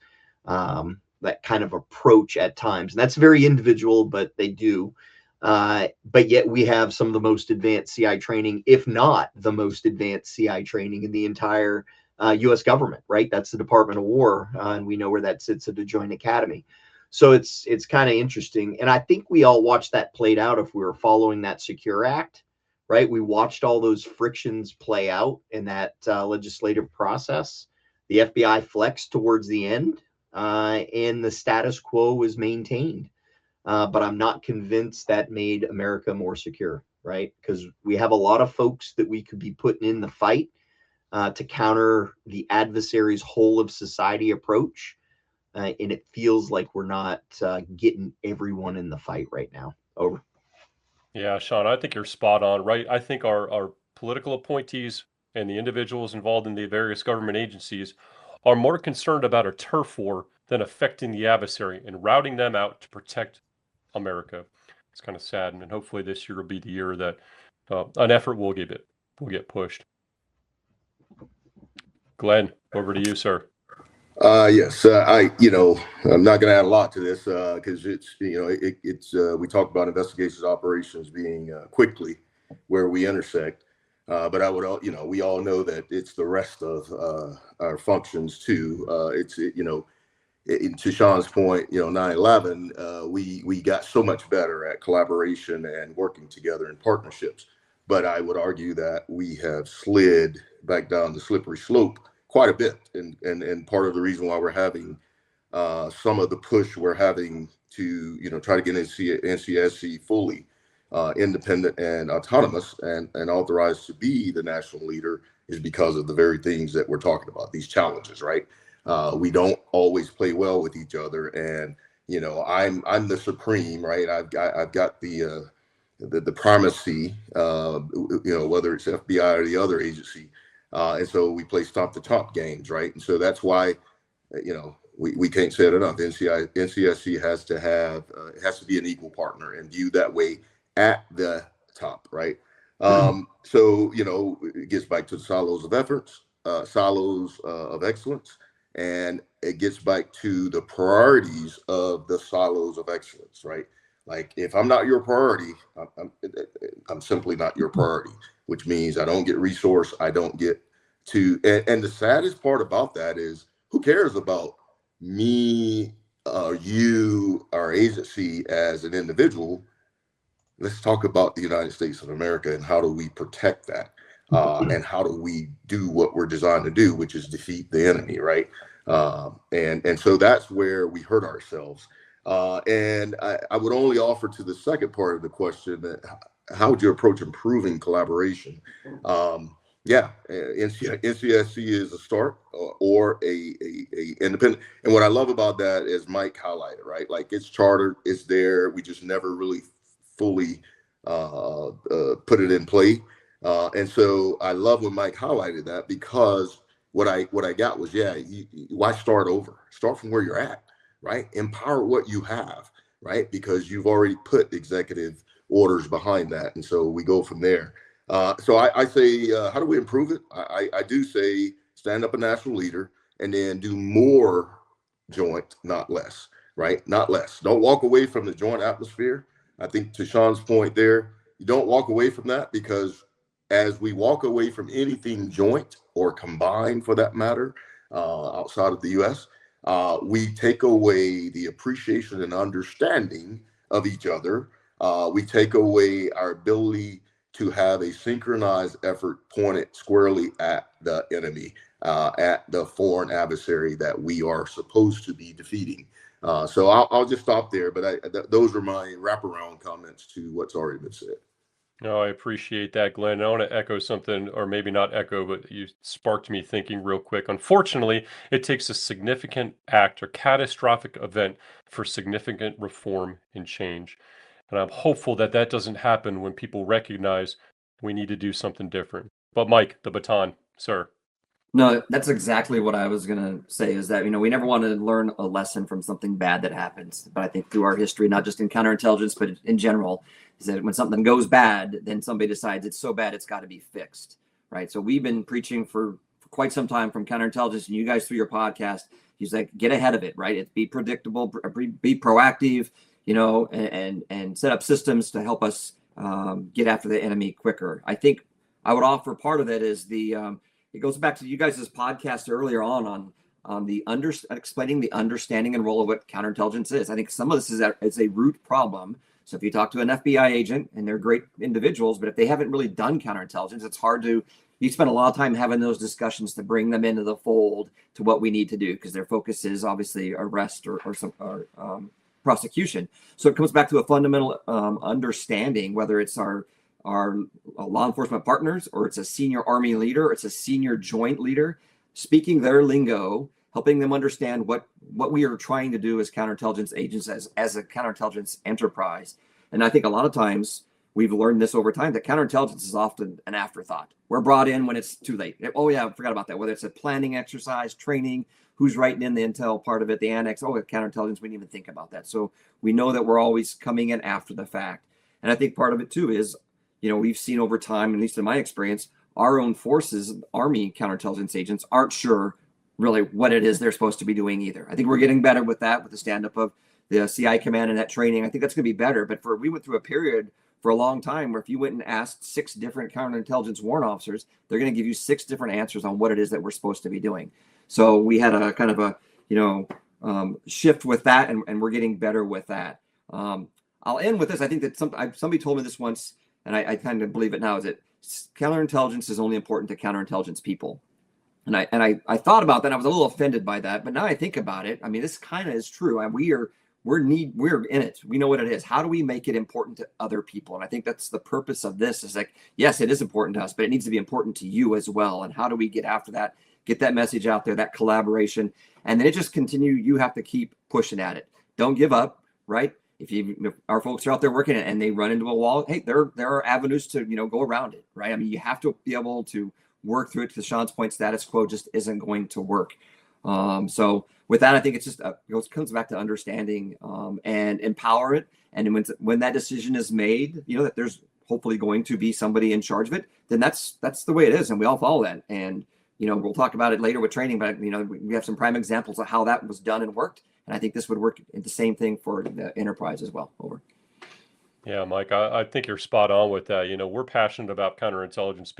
F: kind of approach at times. And that's very individual, but they do. But yet we have some of the most advanced CI training, if not the most advanced CI training in the entire U.S. government, right? That's the Department of War, and we know where that sits at the Joint Academy. So it's kind of interesting. And I think we all watched that played out if we were following that Secure Act, right? We watched all those frictions play out in that legislative process. The FBI flexed towards the end, and the status quo was maintained. But I'm not convinced that made America more secure, right? Because we have a lot of folks that we could be putting in the fight to counter the adversary's whole of society approach. And it feels like we're not getting everyone in the fight right now. Over.
C: Yeah, Shawn, I think you're spot on, right? I think our political appointees and the individuals involved in the various government agencies are more concerned about a turf war than affecting the adversary and routing them out to protect America. It's kind of sad, and hopefully this year will be the year that an effort will get pushed. Glenn, over to you, sir.
E: Yes, I'm not going to add a lot to this because it's we talk about investigations operations being quickly where we intersect, but I would we all know that it's the rest of our functions too. To Shawn's point, 9/11, we got so much better at collaboration and working together in partnerships, but I would argue that we have slid back down the slippery slope quite a bit, and part of the reason why we're having some of the push we're having to try to get NCSC fully independent and autonomous and authorized to be the national leader is because of the very things that we're talking about, these challenges, right? We don't always play well with each other, and I'm the supreme, right? I've got the primacy, whether it's FBI or the other agency, and so we play stomp the top games, right? And so that's why, we can't say it enough. NCSC has to have it has to be an equal partner and viewed that way at the top, right? So it gets back to the silos of efforts, silos of excellence, and it gets back to the priorities of the silos of excellence, right? Like, if I'm not your priority, I'm simply not your priority, which means I don't get resource, I don't get to, and the saddest part about that is, who cares about me, you, our agency as an individual? Let's talk about the United States of America and how do we protect that, and how do we do what we're designed to do, which is defeat the enemy, right? And so that's where we hurt ourselves. And I would only offer to the second part of the question that how would you approach improving collaboration? NCSC is a start or a independent. And what I love about that is Mike highlighted, right? Like, it's chartered, it's there. We just never really fully put it in play. And so I love when Mike highlighted that, because what I got was, why start over? Start from where you're at, right? Empower what you have, right? Because you've already put executive orders behind that. And so we go from there. So I say, how do we improve it? I do say stand up a national leader and then do more joint, not less, right? Not less. Don't walk away from the joint atmosphere. I think to Shawn's point there, you don't walk away from that, because as we walk away from anything joint or combined, for that matter, outside of the U.S., we take away the appreciation and understanding of each other. We take away our ability to have a synchronized effort pointed squarely at the enemy, at the foreign adversary that we are supposed to be defeating. So I'll just stop there, but those are my wraparound comments to what's already been said.
C: No, I appreciate that, Glenn. I want to echo something, or maybe not echo, but you sparked me thinking real quick. Unfortunately, it takes a significant act or catastrophic event for significant reform and change. And I'm hopeful that that doesn't happen when people recognize we need to do something different. But Mike, the baton, sir.
B: No, that's exactly what I was going to say, is that, we never want to learn a lesson from something bad that happens. But I think through our history, not just in counterintelligence, but in general, is that when something goes bad, then somebody decides it's so bad, it's got to be fixed, right? So we've been preaching for quite some time from counterintelligence, and you guys through your podcast, he's like, get ahead of it, right? It's be predictable, be proactive, and set up systems to help us get after the enemy quicker. I think I would offer part of it is it goes back to you guys' podcast earlier on the explaining the understanding and role of what counterintelligence is. I think some of this is a root problem. So if you talk to an FBI agent, and they're great individuals, but if they haven't really done counterintelligence, it's hard to, you spend a lot of time having those discussions to bring them into the fold to what we need to do, because their focus is obviously arrest or prosecution. So it comes back to a fundamental understanding, whether it's our law enforcement partners, or it's a senior Army leader, or it's a senior joint leader, speaking their lingo, helping them understand what we are trying to do as counterintelligence agents, as a counterintelligence enterprise. And I think a lot of times we've learned this over time, that counterintelligence is often an afterthought. We're brought in when it's too late. Oh yeah, I forgot about that. Whether it's a planning exercise, training, who's writing in the intel part of it, the annex, counterintelligence, we didn't even think about that. So we know that we're always coming in after the fact. And I think part of it too is, we've seen over time, at least in my experience, our own forces, Army counterintelligence agents, aren't sure really what it is they're supposed to be doing either. I think we're getting better with that, with the stand-up of the CI command and that training. I think that's going to be better. But we went through a period for a long time where if you went and asked 6 different counterintelligence warrant officers, they're going to give you 6 different answers on what it is that we're supposed to be doing. So we had a kind of a, shift with that, and we're getting better with that. I'll end with this. I think that somebody told me this once, and I kind of believe it now, is that counterintelligence is only important to counterintelligence people. And I thought about that. I was a little offended by that, but now I think about it. I mean, this kind of is true. And we're in it. We know what it is. How do we make it important to other people? And I think that's the purpose of this, is like, yes, it is important to us, but it needs to be important to you as well. And how do we get after that, get that message out there, that collaboration, and then it just continue. You have to keep pushing at it. Don't give up, right? If our folks are out there working and they run into a wall, hey, there are avenues to, go around it, right? I mean, you have to be able to work through it. To Shawn's point, status quo just isn't going to work. So with that, I think it's just it comes back to understanding and empower it. And when that decision is made, that there's hopefully going to be somebody in charge of it, then that's the way it is, and we all follow that. And we'll talk about it later with training, but we have some prime examples of how that was done and worked. And I think this would work the same thing for the enterprise as well. Over.
C: Yeah, Mike, I think you're spot on with that. We're passionate about counterintelligence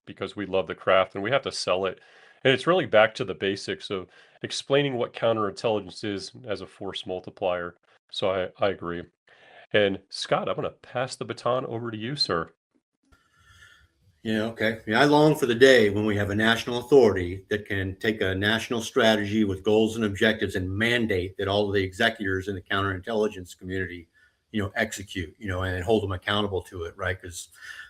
C: because we love the craft and we have to sell it. And it's really back to the basics of explaining what counterintelligence is as a force multiplier. So I agree. And Scott, I'm going to pass the baton over to you, sir.
D: Yeah, okay. Yeah, I long for the day when we have a national authority that can take a national strategy with goals and objectives and mandate that all of the executors in the counterintelligence community, execute, and hold them accountable to it, right? Because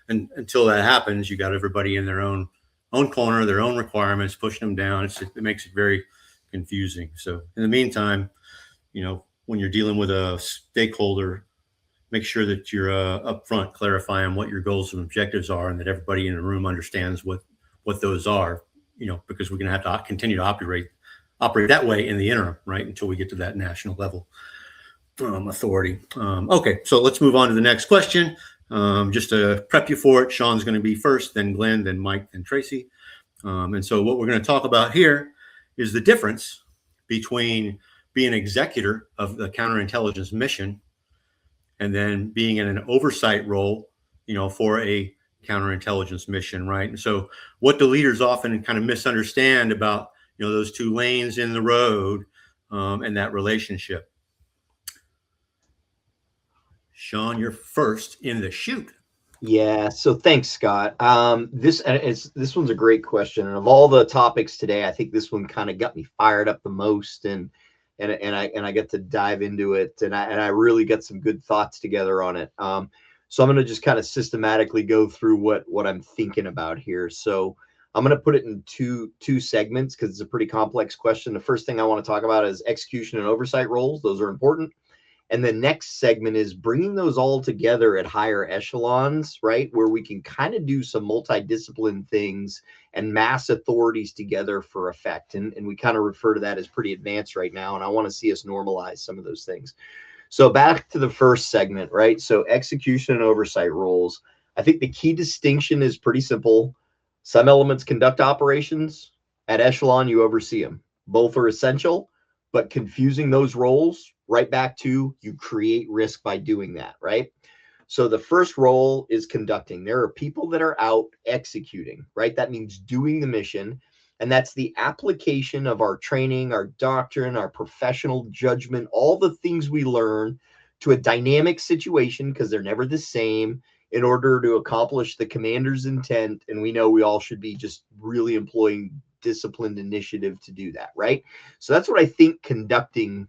D: until that happens, you got everybody in their own corner, their own requirements, pushing them down. It makes it very confusing. So in the meantime, when you're dealing with a stakeholder, make sure that you're upfront clarifying what your goals and objectives are, and that everybody in the room understands what those are, because we're going to have to continue to operate that way in the interim, right, until we get to that national level authority. Okay, so let's move on to the next question. Just to prep you for it, Shawn's going to be first, then Glenn, then Mike, then Traci. And so what we're going to talk about here is the difference between being an executor of the counterintelligence mission and then being in an oversight role, for a counterintelligence mission, right? And so what the leaders often kind of misunderstand about, those two lanes in the road and that relationship. Shawn, you're first in the chute.
F: Yeah. So thanks, Scott. This one's a great question. And of all the topics today, I think this one kind of got me fired up the most. And I get to dive into it, and I really get some good thoughts together on it. So I'm going to just kind of systematically go through what I'm thinking about here. So I'm going to put it in two segments because it's a pretty complex question. The first thing I want to talk about is execution and oversight roles. Those are important. And the next segment is bringing those all together at higher echelons, right? Where we can kind of do some multidiscipline things and mass authorities together for effect. And we kind of refer to that as pretty advanced right now. And I want to see us normalize some of those things. So back to the first segment, right? So execution and oversight roles. I think the key distinction is pretty simple. Some elements conduct operations. At echelon, you oversee them. Both are essential, but confusing those roles, right back to you create risk by doing that, right? So the first role is conducting. There are people that are out executing, right? That means doing the mission. And that's the application of our training, our doctrine, our professional judgment, all the things we learn to a dynamic situation, because they're never the same, in order to accomplish the commander's intent. And we know we all should be just really employing disciplined initiative to do that, right? So that's what I think conducting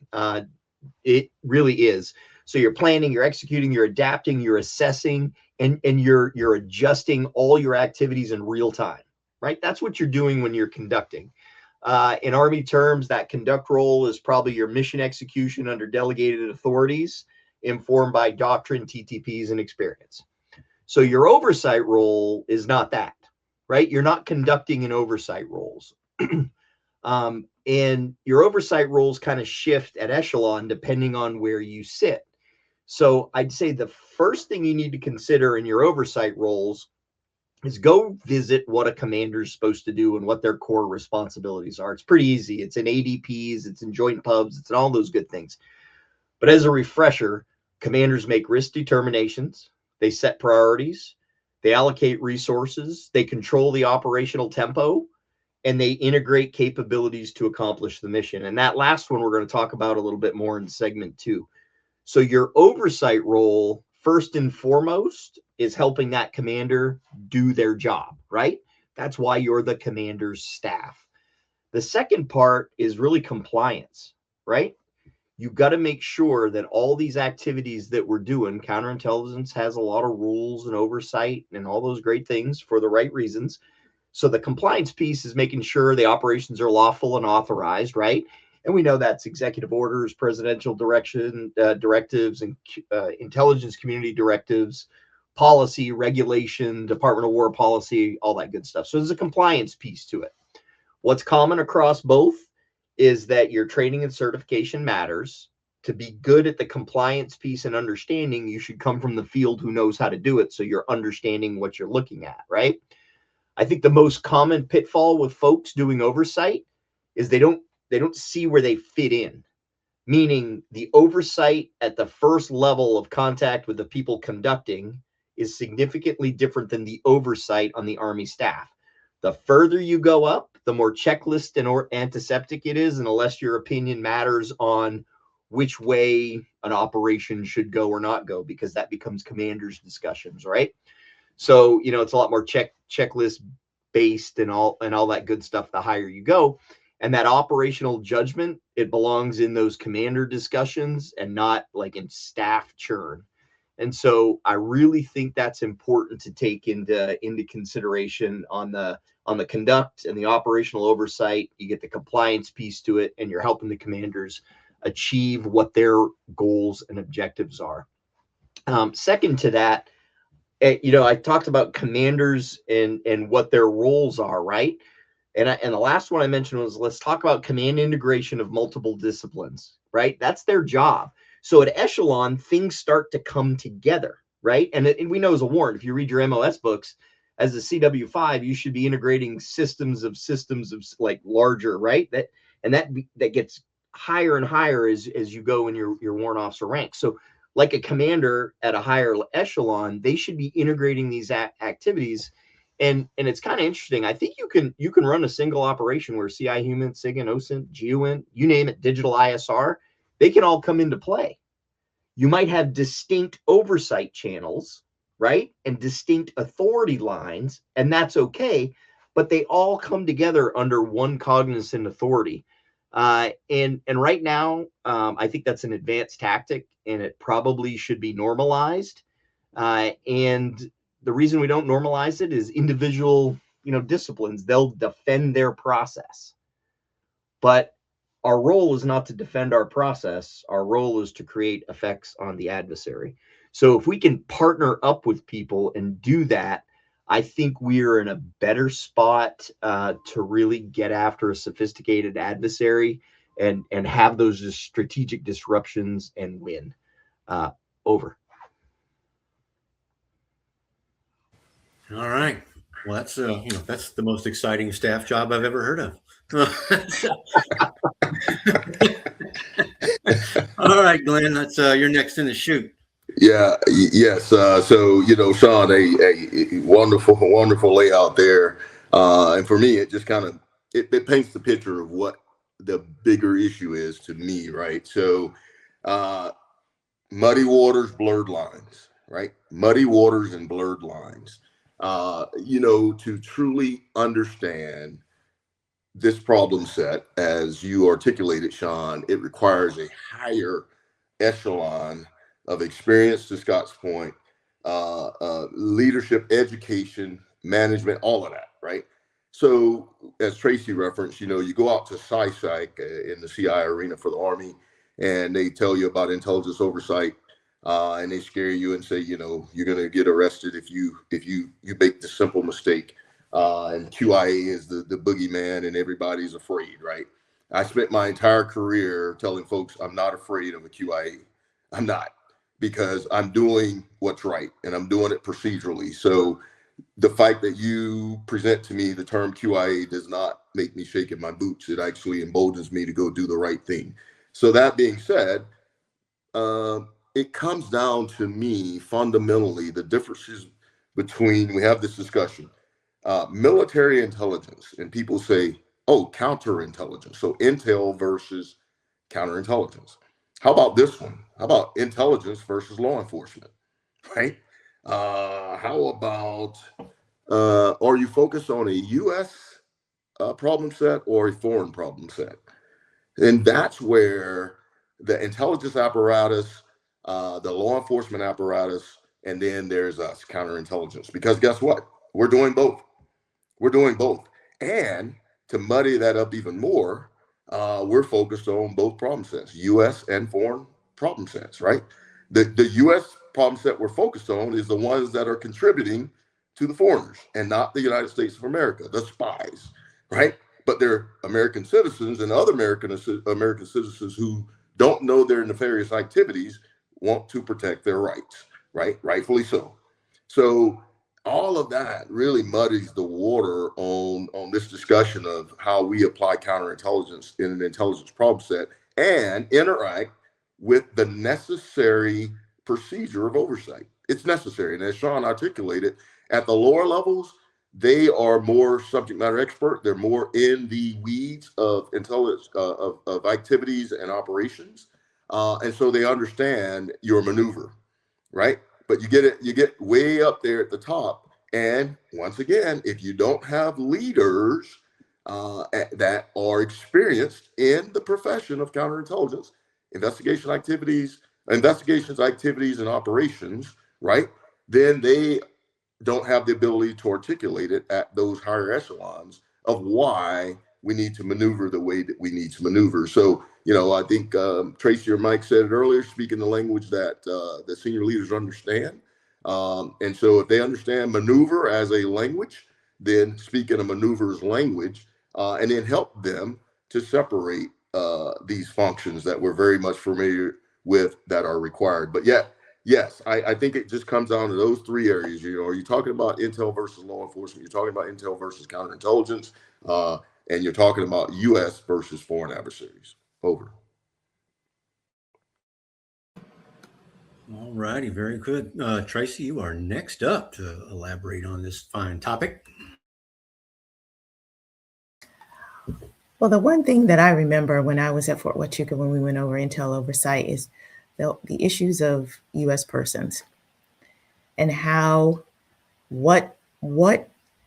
F: it really is. So you're planning, you're executing, you're adapting, you're assessing, and you're adjusting all your activities in real time, right? That's what you're doing when you're conducting. In Army terms, that conduct role is probably your mission execution under delegated authorities, informed by doctrine, TTPs, and experience. So your oversight role is not that, right? You're not conducting in oversight roles. And your oversight roles kind of shift at echelon depending on where you sit. So I'd say the first thing you need to consider in your oversight roles is go visit what a commander is supposed to do and what their core responsibilities are. It's pretty easy. It's in ADPs, it's in joint pubs, it's in all those good things. But as a refresher, commanders make risk determinations, they set priorities, they allocate resources, they control the operational tempo, and they integrate capabilities to accomplish the mission. And that last one we're going to talk about a little bit more in segment 2. So your oversight role, first and foremost, is helping that commander do their job, right? That's why you're the commander's staff. The second part is really compliance, right? you got to make sure that all these activities that we're doing, counterintelligence has a lot of rules and oversight and all those great things for the right reasons. So the compliance piece is making sure the operations are lawful and authorized, right? And we know that's executive orders, presidential directives, and intelligence community directives, policy, regulation, Department of War policy, all that good stuff. So there's a compliance piece to it. What's common across both is that your training and certification matters. To be good at the compliance piece and understanding, you should come from the field who knows how to do it, so you're understanding what you're looking at, right? I think the most common pitfall with folks doing oversight is they don't see where they fit in. Meaning the oversight at the first level of contact with the people conducting is significantly different than the oversight on the Army staff. The further you go up, the more checklist and antiseptic it is, and the less your opinion matters on which way an operation should go or not go, because that becomes commanders' discussions, right? So, it's a lot more checklist based and all that good stuff the higher you go. And that operational judgment, it belongs in those commander discussions and not like in staff churn. And so I really think that's important to take into consideration on the conduct and the operational oversight. You get the compliance piece to it, and you're helping the commanders achieve what their goals and objectives are. Second to that, I talked about commanders and what their roles are, right? And the last one I mentioned was, let's talk about command integration of multiple disciplines, right? That's their job. So at echelon, things start to come together, right? And we know as a warrant, if you read your MOS books, as a CW5, you should be integrating systems of like larger, right? That gets higher and higher as you go in your warrant officer rank. So like a commander at a higher echelon, they should be integrating these activities. And it's kind of interesting. I think you can run a single operation where CI human, SIGINT, OSINT, GEOINT, you name it, digital ISR, they can all come into play. You might have distinct oversight channels, right? And distinct authority lines, and that's okay, but they all come together under one cognizant authority. And right now, I think that's an advanced tactic, and it probably should be normalized. And the reason we don't normalize it is individual, disciplines, they'll defend their process. But our role is not to defend our process. Our role is to create effects on the adversary. So if we can partner up with people and do that, I think we're in a better spot to really get after a sophisticated adversary and have those strategic disruptions and win. Over.
D: All right. Well, that's that's the most exciting staff job I've ever heard of. All right, Glenn, that's you're next in the chute.
E: Yeah. Yes. So Shawn, a wonderful layout there, and for me, it just kind of it paints the picture of what the bigger issue is to me, right? So, muddy waters, blurred lines, right? Muddy waters and blurred lines. To truly understand this problem set, as you articulated, Shawn, it requires a higher echelon of experience, to Scott's point, leadership, education, management, all of that, right? So as Traci referenced, you go out to SciPsych in the CI arena for the Army, and they tell you about intelligence oversight, and they scare you and say, you're going to get arrested if you make the simple mistake. And QIA is the boogeyman, and everybody's afraid, right? I spent my entire career telling folks I'm not afraid of a QIA. I'm not, because I'm doing what's right, and I'm doing it procedurally. So the fact that you present to me the term QIA does not make me shake in my boots. It actually emboldens me to go do the right thing. So that being said, it comes down to me fundamentally the differences between, we have this discussion, military intelligence, and people say, oh, counterintelligence. So intel versus counterintelligence. How about this one? How about intelligence versus law enforcement, right? How about, are you focused on a U.S. Problem set or a foreign problem set? And that's where the intelligence apparatus, the law enforcement apparatus, and then there's us, counterintelligence. Because guess what? We're doing both. We're doing both. And to muddy that up even more, we're focused on both problem sets, U.S. and foreign problem sets, right? The U.S. problem set we're focused on is the ones that are contributing to the foreigners and not the United States of America, the spies, right? But they're American citizens, and other American citizens who don't know their nefarious activities want to protect their rights, right? Rightfully so. So all of that really muddies the water on this discussion of how we apply counterintelligence in an intelligence problem set and interact with the necessary procedure of oversight. It's necessary. And as Shawn articulated, at the lower levels, they are more subject matter expert. They're more in the weeds of intelligence, of activities and operations. And so they understand your maneuver, right? But you get way up there at the top. And once again, if you don't have leaders that are experienced in the profession of counterintelligence, investigations, activities, and operations, right? Then they don't have the ability to articulate it at those higher echelons of why we need to maneuver the way that we need to maneuver. So, I think Traci or Mike said it earlier, speaking the language that the senior leaders understand. And so if they understand maneuver as a language, then speak in a maneuver's language, and then help them to separate these functions that we're very much familiar with that are required. But yet, yes, I think it just comes down to those three areas. Are you talking about intel versus law enforcement? You're talking about intel versus counterintelligence, and you're talking about U.S. versus foreign adversaries. Over.
D: All righty, very good. Traci, you are next up to elaborate on this fine topic.
G: Well, the one thing that I remember when I was at Fort Huachuca when we went over intel oversight is the issues of U.S. persons and what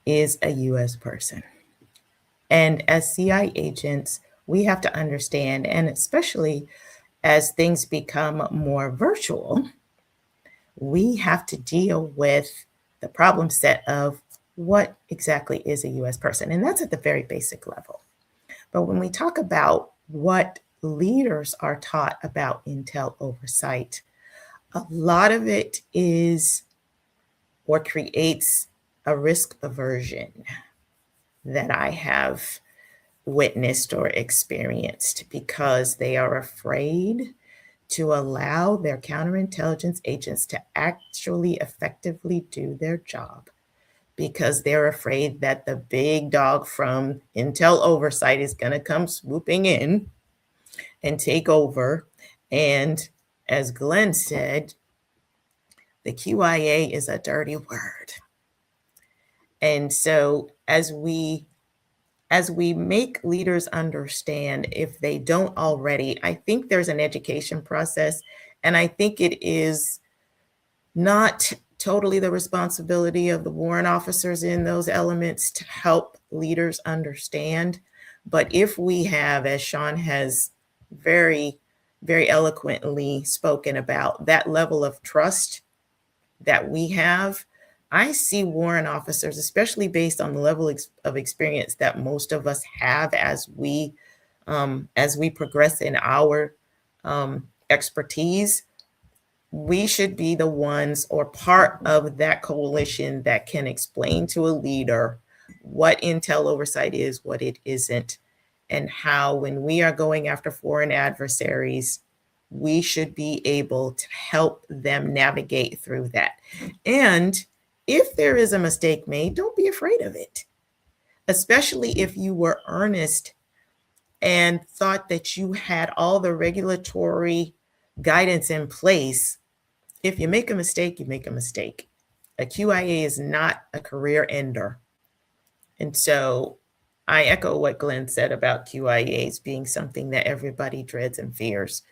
G: is a U.S. person. And as CI agents, we have to understand, and especially as things become more virtual, we have to deal with the problem set of what exactly is a U.S. person. And that's at the very basic level. But when we talk about what leaders are taught about intel oversight, a lot of it is or creates a risk aversion that I have witnessed or experienced because they are afraid to allow their counterintelligence agents to actually effectively do their job because they're afraid that the big dog from intel oversight is going to come swooping in and take over. And as Glenn said, the QIA is a dirty word. And so as we make leaders understand, if they don't already, I think there's an education process, and I think it is not totally the responsibility of the warrant officers in those elements to help leaders understand. But if we have, as Shawn has very, very eloquently spoken about, that level of trust that we have, I see warrant officers, especially based on the level of experience that most of us have as we progress in our expertise, we should be the ones or part of that coalition that can explain to a leader what intel oversight is, what it isn't, and how when we are going after foreign adversaries, we should be able to help them navigate through that. And if there is a mistake made, don't be afraid of it, especially if you were earnest and thought that you had all the regulatory guidance in place. If you make a mistake, you make a mistake. A QIA is not a career ender. And so I echo what Glenn said about QIAs being something that everybody dreads and fears.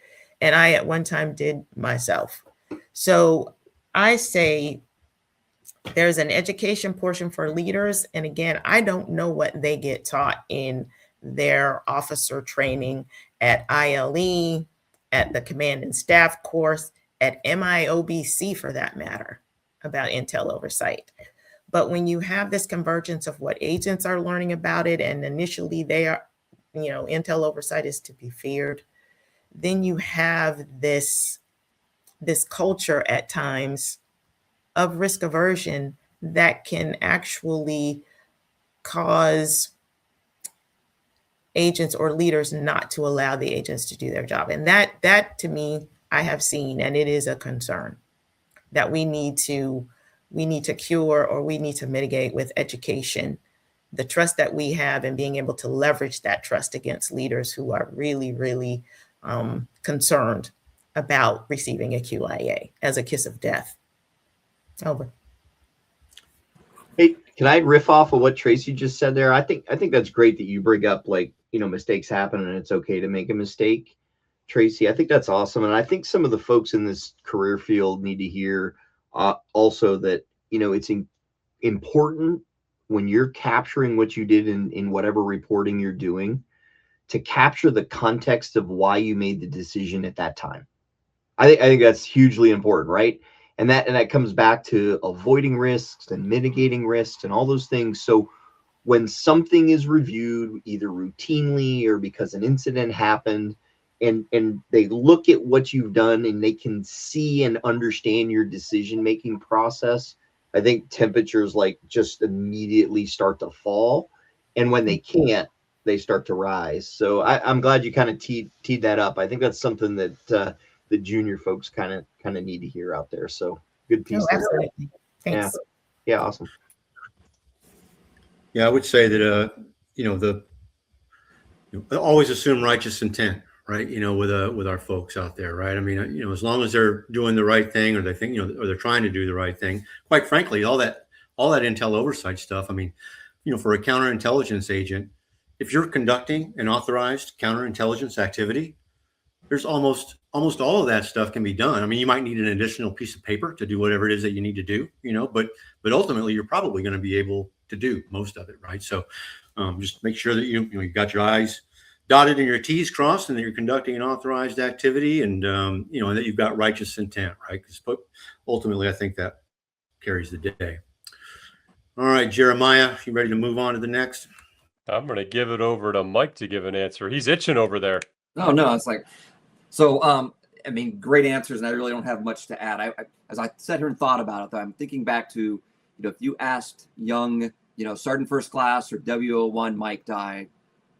G: And I at one time did myself. So I say, there's an education portion for leaders. And again, I don't know what they get taught in their officer training at ILE, at the command and staff course, at MIOBC for that matter, about intel oversight. But when you have this convergence of what agents are learning about it, and initially they are, intel oversight is to be feared, then you have this culture at times of risk aversion that can actually cause agents or leaders not to allow the agents to do their job. And that to me, I have seen, and it is a concern that we need to cure, or we need to mitigate with education, the trust that we have, and being able to leverage that trust against leaders who are really, really concerned about receiving a QIA as a kiss of death. Over.
F: Hey, can I riff off of what Traci just said there? I think that's great that you bring up, like, mistakes happen and it's okay to make a mistake, Traci. I think that's awesome. And I think some of the folks in this career field need to hear also that, it's important when you're capturing what you did in whatever reporting you're doing, to capture the context of why you made the decision at that time. I think that's hugely important, right? And that comes back to avoiding risks and mitigating risks and all those things. So when something is reviewed, either routinely or because an incident happened, and they look at what you've done and they can see and understand your decision-making process, I think temperatures like just immediately start to fall. And when they can't, they start to rise. So I'm glad you kind of teed that up. I think that's something that the junior folks kind of need to hear out there. So good piece.
G: Oh, absolutely. Thanks.
F: Yeah, awesome.
D: Yeah, I would say that always assume righteous intent, right? With our folks out there, right? I mean, as long as they're doing the right thing, or they think, or they're trying to do the right thing. Quite frankly, all that intel oversight stuff. I mean, for a counterintelligence agent, if you're conducting an authorized counterintelligence activity, there's almost all of that stuff can be done. I mean, you might need an additional piece of paper to do whatever it is that you need to do, but ultimately you're probably going to be able to do most of it, right? So just make sure that you've got your I's dotted and your T's crossed, and that you're conducting an authorized activity, and and that you've got righteous intent, right? Because ultimately, I think that carries the day. All right, Jeremiah, you ready to move on to the next?
C: I'm going to give it over to Mike to give an answer. He's itching over there.
B: Oh, no, it's like, so, I mean, great answers, and I really don't have much to add. As I sat here and thought about it, though, I'm thinking back to, if you asked young, Sergeant First Class or W01 Mike Dye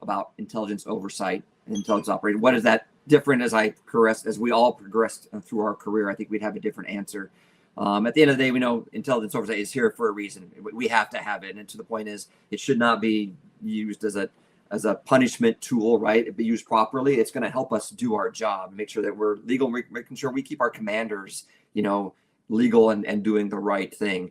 B: about intelligence oversight and intelligence operating, what is that different as we all progressed through our career? I think we'd have a different answer. At the end of the day, we know intelligence oversight is here for a reason. We have to have it. And to the point is, it should not be used as a punishment tool, right? If used properly, it's going to help us do our job, make sure that we're legal, making sure we keep our commanders, legal and doing the right thing.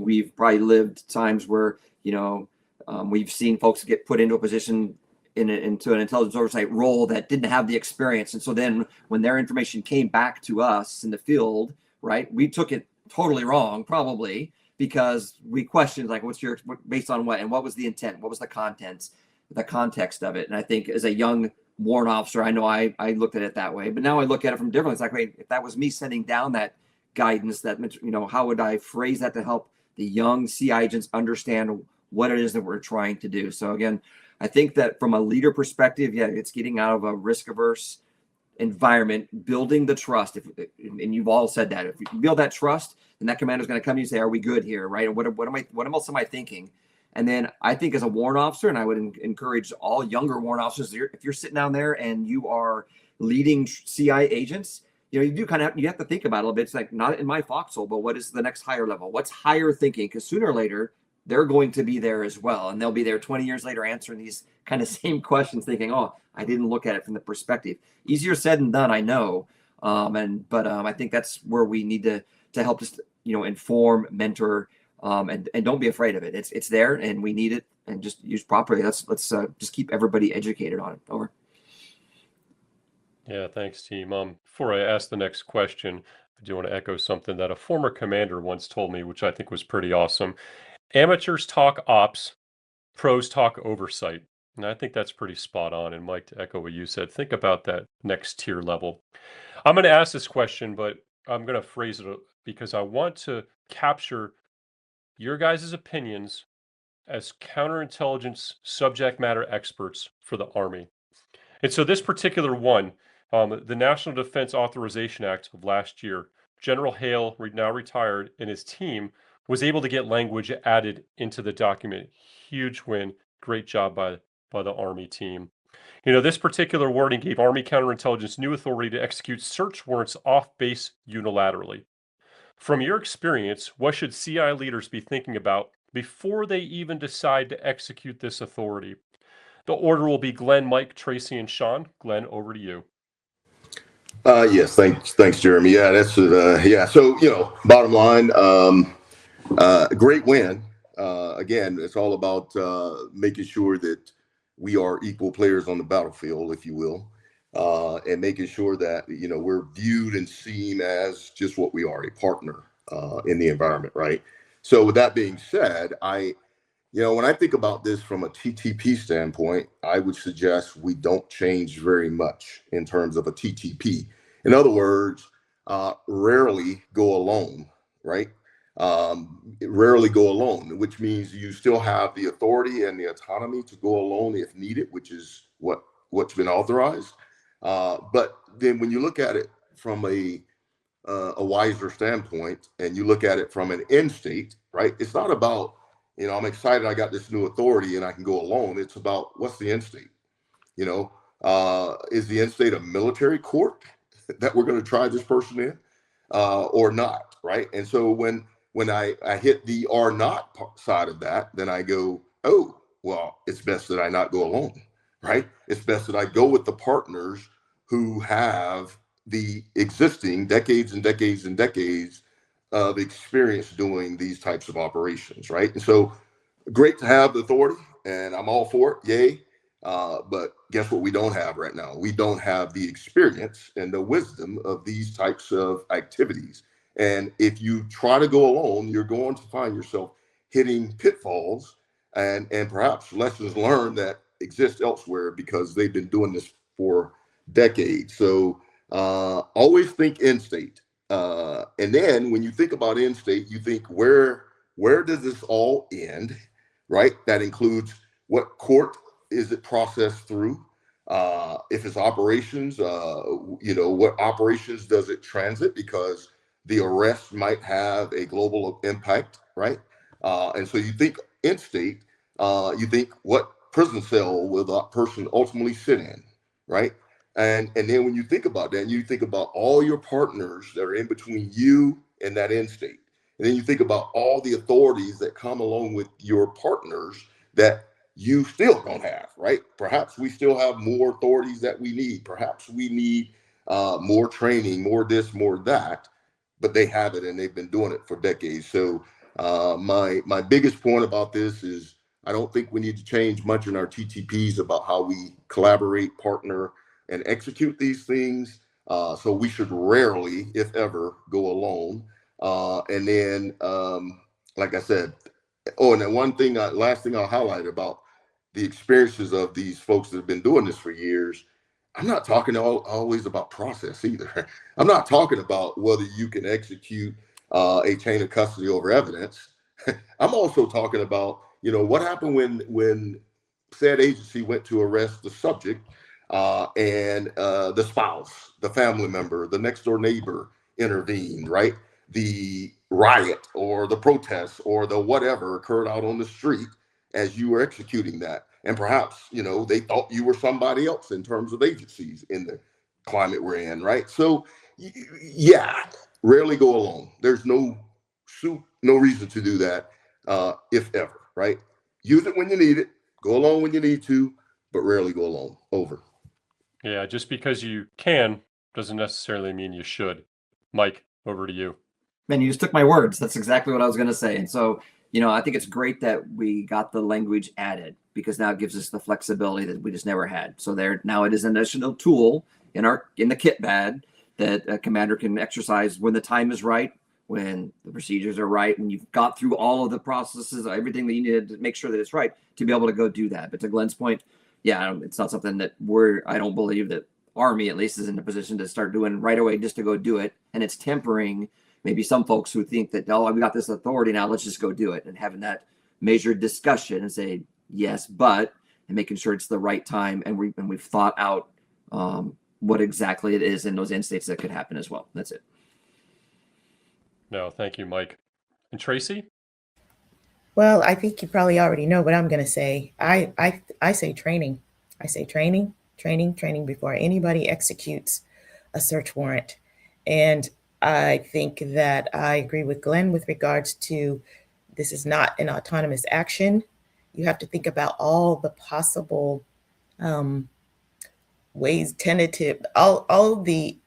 B: We've probably lived times where, we've seen folks get put into a position into an intelligence oversight role that didn't have the experience. And so then when their information came back to us in the field, right, we took it totally wrong, probably because we questioned, like, based on what, and what was the intent? What was the contents, the context of it? And I think as a young warrant officer, I know I looked at it that way, but now I look at it from differently. It's like, wait, if that was me sending down that guidance, that, how would I phrase that to help the young CI agents understand what it is that we're trying to do? So again, I think that from a leader perspective, yeah, it's getting out of a risk-averse environment, building the trust. And you've all said that if you build that trust, then that commander's going to come to you and say, "Are we good here?" Right? And what else am I thinking? And then I think as a warrant officer, and I would encourage all younger warrant officers, if you're sitting down there and you are leading CI agents, you do kind of you have to think about it a little bit. It's like, not in my foxhole, but what is the next higher level? What's higher thinking? Because sooner or later, they're going to be there as well. And they'll be there 20 years later answering these kind of same questions, thinking, oh, I didn't look at it from the perspective. Easier said than done, I know. But I think that's where we need to help just, inform, mentor, and don't be afraid of it. It's there and we need it, and just use properly. Let's just keep everybody educated on it. Over.
C: Yeah, thanks, team. Before I ask the next question, I do want to echo something that a former commander once told me, which I think was pretty awesome. Amateurs talk ops, pros talk oversight. And I think that's pretty spot on. And Mike, to echo what you said, think about that next tier level. I'm going to ask this question, but I'm going to phrase it because I want to capture your guys' opinions as counterintelligence subject matter experts for the Army. And so this particular one, the National Defense Authorization Act of last year, General Hale, now retired, and his team was able to get language added into the document. Huge win. Great job by the Army team. This particular wording gave Army counterintelligence new authority to execute search warrants off base unilaterally. From your experience, what should CI leaders be thinking about before they even decide to execute this authority? The order will be Glenn, Mike, Traci, and Shawn. Glenn, over to you.
E: Yes, thanks, Jeremy. Yeah, that's yeah. So bottom line, great win. Again, it's all about making sure that we are equal players on the battlefield, if you will, and making sure that we're viewed and seen as just what we are, a partner in the environment, right? So with that being said, when I think about this from a TTP standpoint, I would suggest we don't change very much in terms of a TTP. In other words, rarely go alone, right? Rarely go alone, which means you still have the authority and the autonomy to go alone if needed, which is what's been authorized. But then when you look at it from a wiser standpoint, and you look at it from an end state, right? It's not about I'm excited I got this new authority and I can go alone. It's about what's the end state? Is the end state a military court that we're going to try this person in or not, right? And so when I hit the or not side of that, then I go, oh, well, it's best that I not go alone, right? It's best that I go with the partners who have the existing decades and decades and decades of experience doing these types of operations, right? And so great to have the authority, and I'm all for it, yay. But guess what we don't have right now? We don't have the experience and the wisdom of these types of activities. And if you try to go alone, you're going to find yourself hitting pitfalls and perhaps lessons learned that exist elsewhere because they've been doing this for decades. So always think end state. And then when you think about end state, you think where does this all end, right? That includes what court is it processed through? If it's operations, what operations does it transit? Because the arrest might have a global impact, right? And so you think end state, you think what prison cell will that person ultimately sit in, right? And then when you think about that, you think about all your partners that are in between you and that end state. And then you think about all the authorities that come along with your partners that you still don't have, right? Perhaps we still have more authorities that we need. Perhaps we need more training, more this, more that, but they have it and they've been doing it for decades. So my biggest point about this is I don't think we need to change much in our TTPs about how we collaborate, partner, and execute these things. So we should rarely, if ever, go alone. And then, like I said, and then last thing I'll highlight about the experiences of these folks that have been doing this for years, I'm not talking always about process either. I'm not talking about whether you can execute a chain of custody over evidence. I'm also talking about, what happened when said agency went to arrest the subject and the spouse, the family member, the next door neighbor intervened, right? The riot or the protest or the whatever occurred out on the street as you were executing that. And perhaps, they thought you were somebody else in terms of agencies in the climate we're in, right? So, yeah, rarely go alone. There's no reason to do that, if ever, right? Use it when you need it. Go alone when you need to, but rarely go alone. Over.
C: Yeah, just because you can doesn't necessarily mean you should. Mike, over to you.
B: Man, you just took my words. That's exactly what I was going to say. And so, I think it's great that we got the language added because now it gives us the flexibility that we just never had. So now it is an additional tool in the kit bag that a commander can exercise when the time is right, when the procedures are right, when you've got through all of the processes, everything that you needed to make sure that it's right to be able to go do that. But to Glenn's point, yeah, it's not something that I don't believe that Army at least is in a position to start doing right away just to go do it. And it's tempering maybe some folks who think that, oh, we got this authority now, let's just go do it, and having that measured discussion and say yes, but, and making sure it's the right time, and we've thought out what exactly it is in those end states that could happen as well. That's it.
C: No, thank you, Mike. And Traci?
G: Well, I think you probably already know what I'm going to say. I say training. I say training before anybody executes a search warrant. And I think that I agree with Glenn with regards to this is not an autonomous action. You have to think about all the possible ways, tentative, all the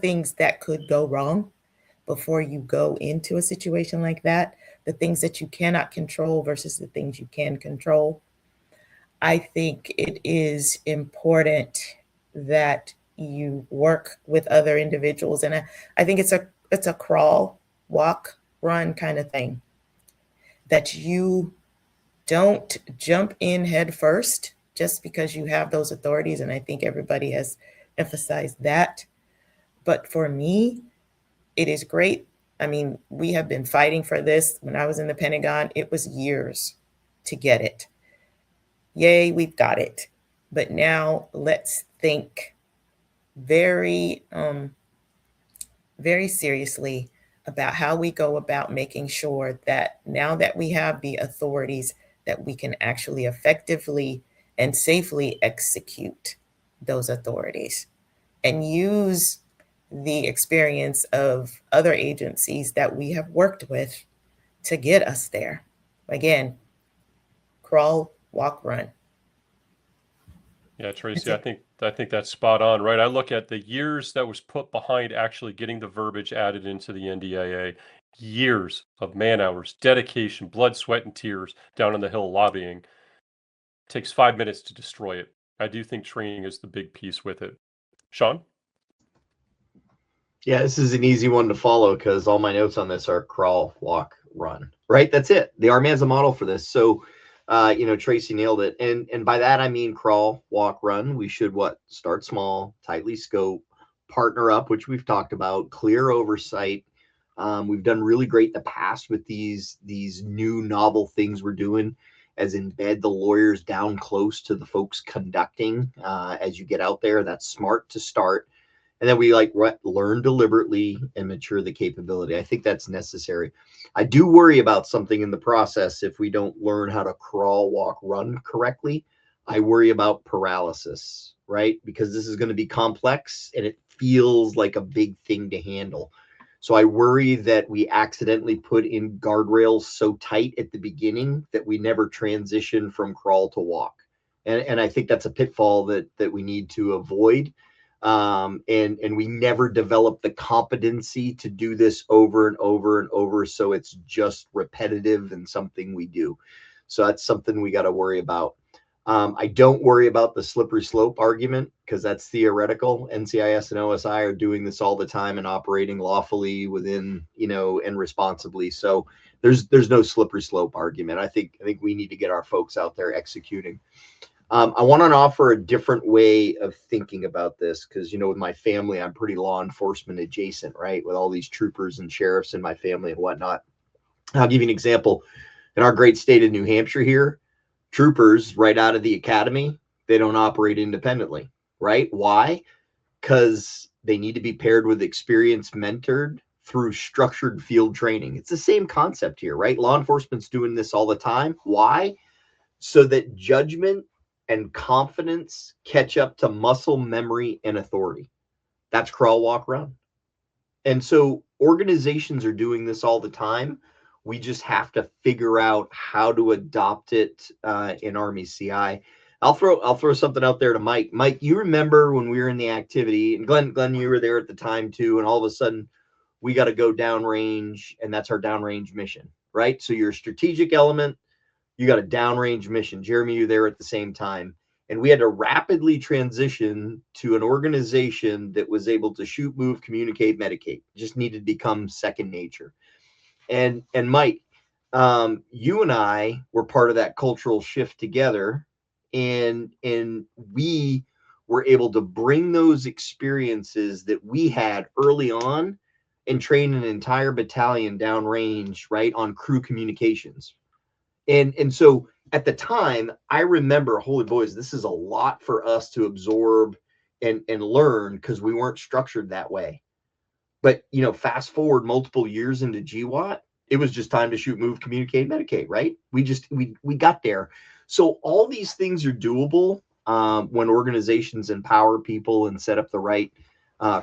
G: things that could go wrong before you go into a situation like that. The things that you cannot control versus the things you can control. I think it is important that you work with other individuals. And I think it's a crawl, walk, run kind of thing. That you don't jump in head first just because you have those authorities. And I think everybody has emphasized that. But for me, it is great. I mean, we have been fighting for this. When I was in the Pentagon, it was years to get it. Yay, we've got it. But now let's think very, very seriously about how we go about making sure that now that we have the authorities, that we can actually effectively and safely execute those authorities and use the experience of other agencies that we have worked with to get us there. Again, crawl, walk, run.
C: Yeah, Traci, I think that's spot on, right? I look at the years that was put behind actually getting the verbiage added into the NDAA, years of man hours, dedication, blood, sweat, and tears down on the Hill lobbying. It takes 5 minutes to destroy it. I do think training is the big piece with it. Shawn?
F: Yeah, this is an easy one to follow because all my notes on this are crawl, walk, run, right? That's it. The Army has a model for this. So, Traci nailed it. And by that, I mean crawl, walk, run. We should start small, tightly scope, partner up, which we've talked about, clear oversight. We've done really great in the past with these new novel things we're doing, as embed the lawyers down close to the folks conducting as you get out there. That's smart to start. And then we learn deliberately and mature the capability. I think that's necessary. I do worry about something in the process if we don't learn how to crawl, walk, run correctly. I worry about paralysis, right? Because this is going to be complex and it feels like a big thing to handle. So I worry that we accidentally put in guardrails so tight at the beginning that we never transition from crawl to walk. And I think that's a pitfall that we need to avoid. And we never develop the competency to do this over and over and over. So it's just repetitive and something we do. So that's something we got to worry about. I don't worry about the slippery slope argument because that's theoretical. NCIS and OSI are doing this all the time and operating lawfully within, and responsibly. So there's no slippery slope argument. I think we need to get our folks out there executing. I want to offer a different way of thinking about this because, with my family, I'm pretty law enforcement adjacent, right? With all these troopers and sheriffs in my family and whatnot. I'll give you an example. In our great state of New Hampshire here, troopers right out of the academy, they don't operate independently, right? Why? Because they need to be paired with experience mentored through structured field training. It's the same concept here, right? Law enforcement's doing this all the time. Why? So that judgment and confidence catch up to muscle memory and authority. That's crawl, walk, run. And so organizations are doing this all the time. We just have to figure out how to adopt it in Army CI. I'll throw something out there to Mike. Mike, you remember when we were in the activity, and Glenn, you were there at the time too, and all of a sudden we got to go downrange, and that's our downrange mission, right? So your strategic element, you got a downrange mission. Jeremy, you there at the same time. And we had to rapidly transition to an organization that was able to shoot, move, communicate, medicate. Just needed to become second nature. And Mike, you and I were part of that cultural shift together. and we were able to bring those experiences that we had early on and train an entire battalion downrange, right, on crew communications. And so at the time, I remember, holy boys, this is a lot for us to absorb and learn, because we weren't structured that way. But, you know, fast forward multiple years into GWAT, it was just time to shoot, move, communicate, medicate, right? We got there. So all these things are doable when organizations empower people and set up the right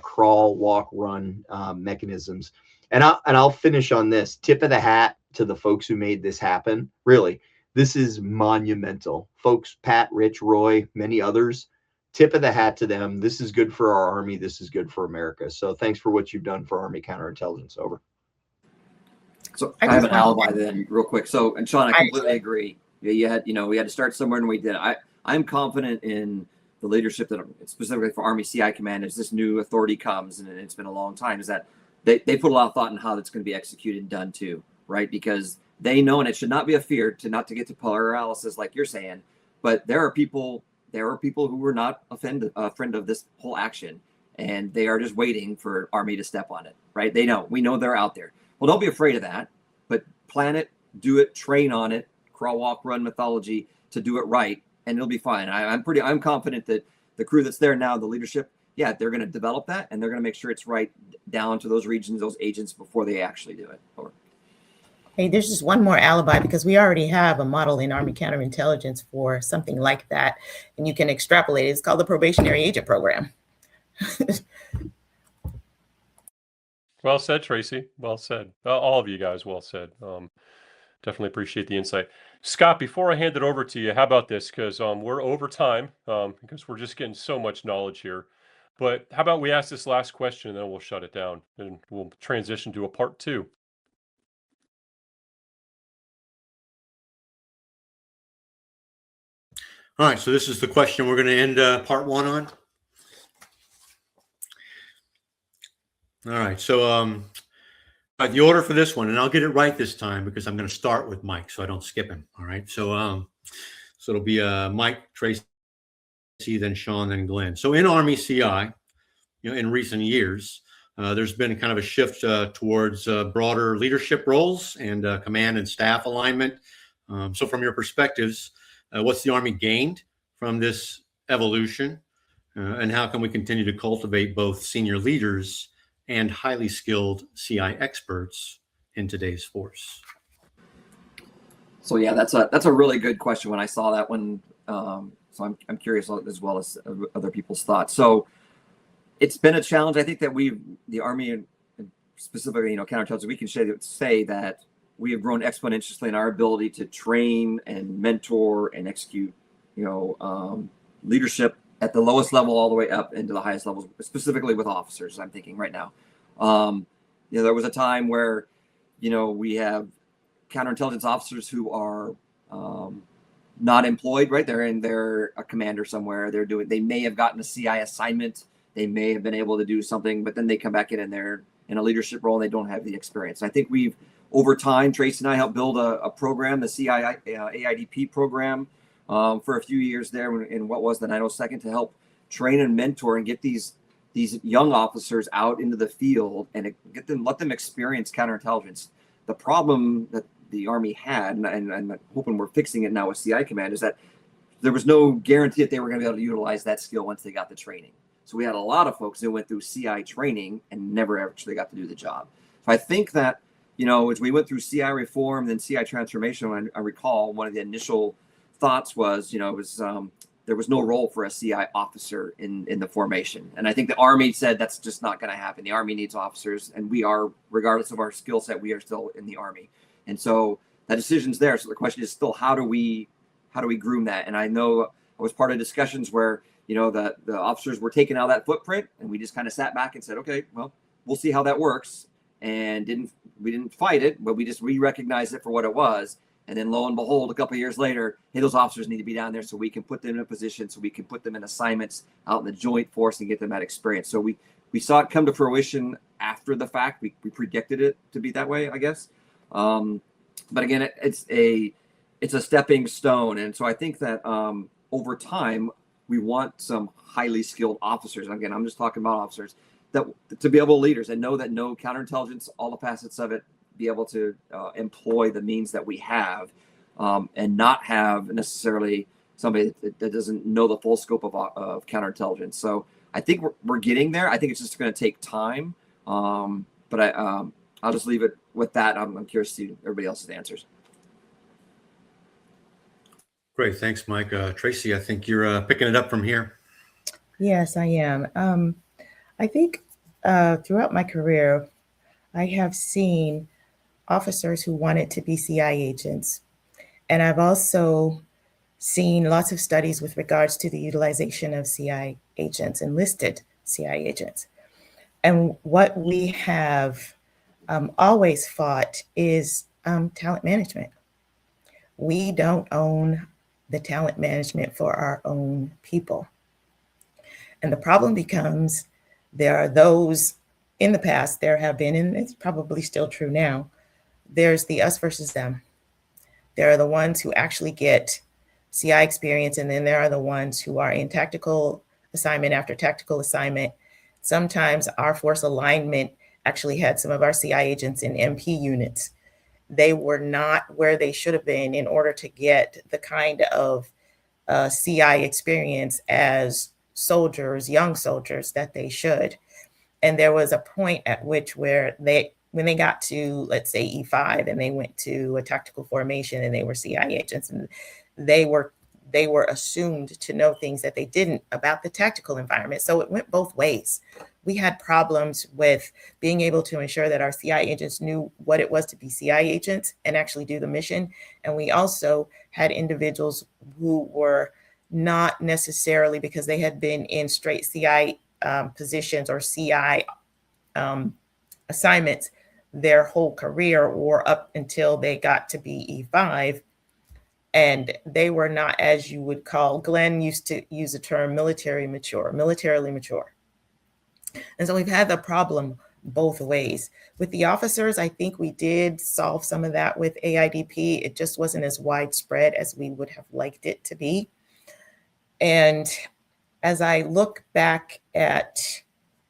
F: crawl, walk, run mechanisms. And I'll finish on this. Tip of the hat to the folks who made this happen. Really, this is monumental. Folks, Pat, Rich, Roy, many others, tip of the hat to them. This is good for our Army. This is good for America. So thanks for what you've done for Army counterintelligence. Over.
B: So I have an alibi then, real quick. So, and Shawn, I completely agree. You had, you know, we had to start somewhere, and we did. I'm confident in the leadership that, specifically for Army CI Command, as this new authority comes, and it's been a long time, is that they put a lot of thought in how that's going to be executed and done too, right? Because they know, and it should not be a fear to not to get to paralysis like you're saying, but there are people who were not a friend of this whole action, and they are just waiting for Army to step on it, right? We know they're out there. Well, don't be afraid of that, but plan it, do it, train on it, crawl, walk, run methodology to do it right, and it'll be fine. I'm confident that the crew that's there now, the leadership, yeah, they're going to develop that, and they're going to make sure it's right down to those regions, those agents, before they actually do it. Over.
G: Hey, there's just one more alibi, because we already have a model in Army counterintelligence for something like that, and you can extrapolate it. It's called the probationary agent program.
C: Well said, Traci. Well said. All of you guys, well said. Definitely appreciate the insight. Scott, before I hand it over to you, how about this? Because we're over time, because we're just getting so much knowledge here. But how about we ask this last question, and then we'll shut it down, and we'll transition to a part 2.
D: All right, so this is the question we're going to end part 1 on. All right, so the order for this one, and I'll get it right this time because I'm going to start with Mike so I don't skip him. All right, so it'll be Mike, Traci, then Shawn, then Glenn. So in Army CI, in recent years, there's been kind of a shift towards broader leadership roles and command and staff alignment. So from your perspectives, what's the Army gained from this evolution, and how can we continue to cultivate both senior leaders and highly skilled CI experts in today's force?
B: So yeah, that's a really good question. When I saw that one, so I'm curious as well as other people's thoughts. So it's been a challenge. I think that the Army, and specifically, counterintelligence, we can say that we have grown exponentially in our ability to train and mentor and execute, leadership at the lowest level all the way up into the highest levels, specifically with officers. I'm thinking right now. There was a time where, we have counterintelligence officers who are not employed, right? They're a commander somewhere. They may have gotten a CI assignment. They may have been able to do something, but then they come back in and they're in a leadership role and they don't have the experience. I think we've, over time, Traci and I helped build a program, the CI AIDP program, for a few years there in what was the 902nd, to help train and mentor and get these young officers out into the field and let them experience counterintelligence. The problem that the Army had, and I'm hoping we're fixing it now with CI Command, is that there was no guarantee that they were going to be able to utilize that skill once they got the training. So we had a lot of folks who went through CI training and never actually got to do the job. So I think that, as we went through CI reform, then CI transformation, I recall one of the initial thoughts was, there was no role for a CI officer in the formation. And I think the Army said that's just not going to happen. The Army needs officers, and we are, regardless of our skill set, we are still in the Army. And so that decision's there. So the question is still, how do we groom that? And I know I was part of discussions where, the officers were taking out that footprint, and we just kind of sat back and said, okay, well, we'll see how that works. And we didn't fight it, but we recognized it for what it was. And then lo and behold, a couple of years later, hey, those officers need to be down there so we can put them in a position, so we can put them in assignments out in the joint force and get them that experience. So we saw it come to fruition after the fact. We predicted it to be that way, I guess. But again, it's a stepping stone. And so I think that over time, we want some highly skilled officers. Again, I'm just talking about officers that to be able to leaders and know counterintelligence, all the facets of it, be able to employ the means that we have, and not have necessarily somebody that doesn't know the full scope of counterintelligence. So I think we're getting there. I think it's just going to take time. But I'll just leave it with that. I'm curious to see everybody else's answers.
D: Great. Thanks, Mike. Traci, I think you're picking it up from here.
G: Yes, I am. I think throughout my career, I have seen officers who wanted to be CI agents. And I've also seen lots of studies with regards to the utilization of CI agents, enlisted CI agents. And what we have always fought is talent management. We don't own the talent management for our own people. And the problem becomes there are those in the past, there have been, and it's probably still true now, there's the us versus them. There are the ones who actually get CI experience, and then there are the ones who are in tactical assignment after tactical assignment. Sometimes our force alignment actually had some of our CI agents in MP units. They were not where they should have been in order to get the kind of CI experience as soldiers, young soldiers, that they should. And there was a point at which where when they got to, let's say, E5 and they went to a tactical formation and they were CI agents, and they were assumed to know things that they didn't about the tactical environment. So it went both ways. We had problems with being able to ensure that our CI agents knew what it was to be CI agents and actually do the mission. And we also had individuals who were not necessarily, because they had been in straight CI positions or CI assignments their whole career or up until they got to be E5. And they were not, as you would call, Glenn used to use the term militarily mature. And so we've had the problem both ways. With the officers, I think we did solve some of that with AIDP. It just wasn't as widespread as we would have liked it to be. And as I look back at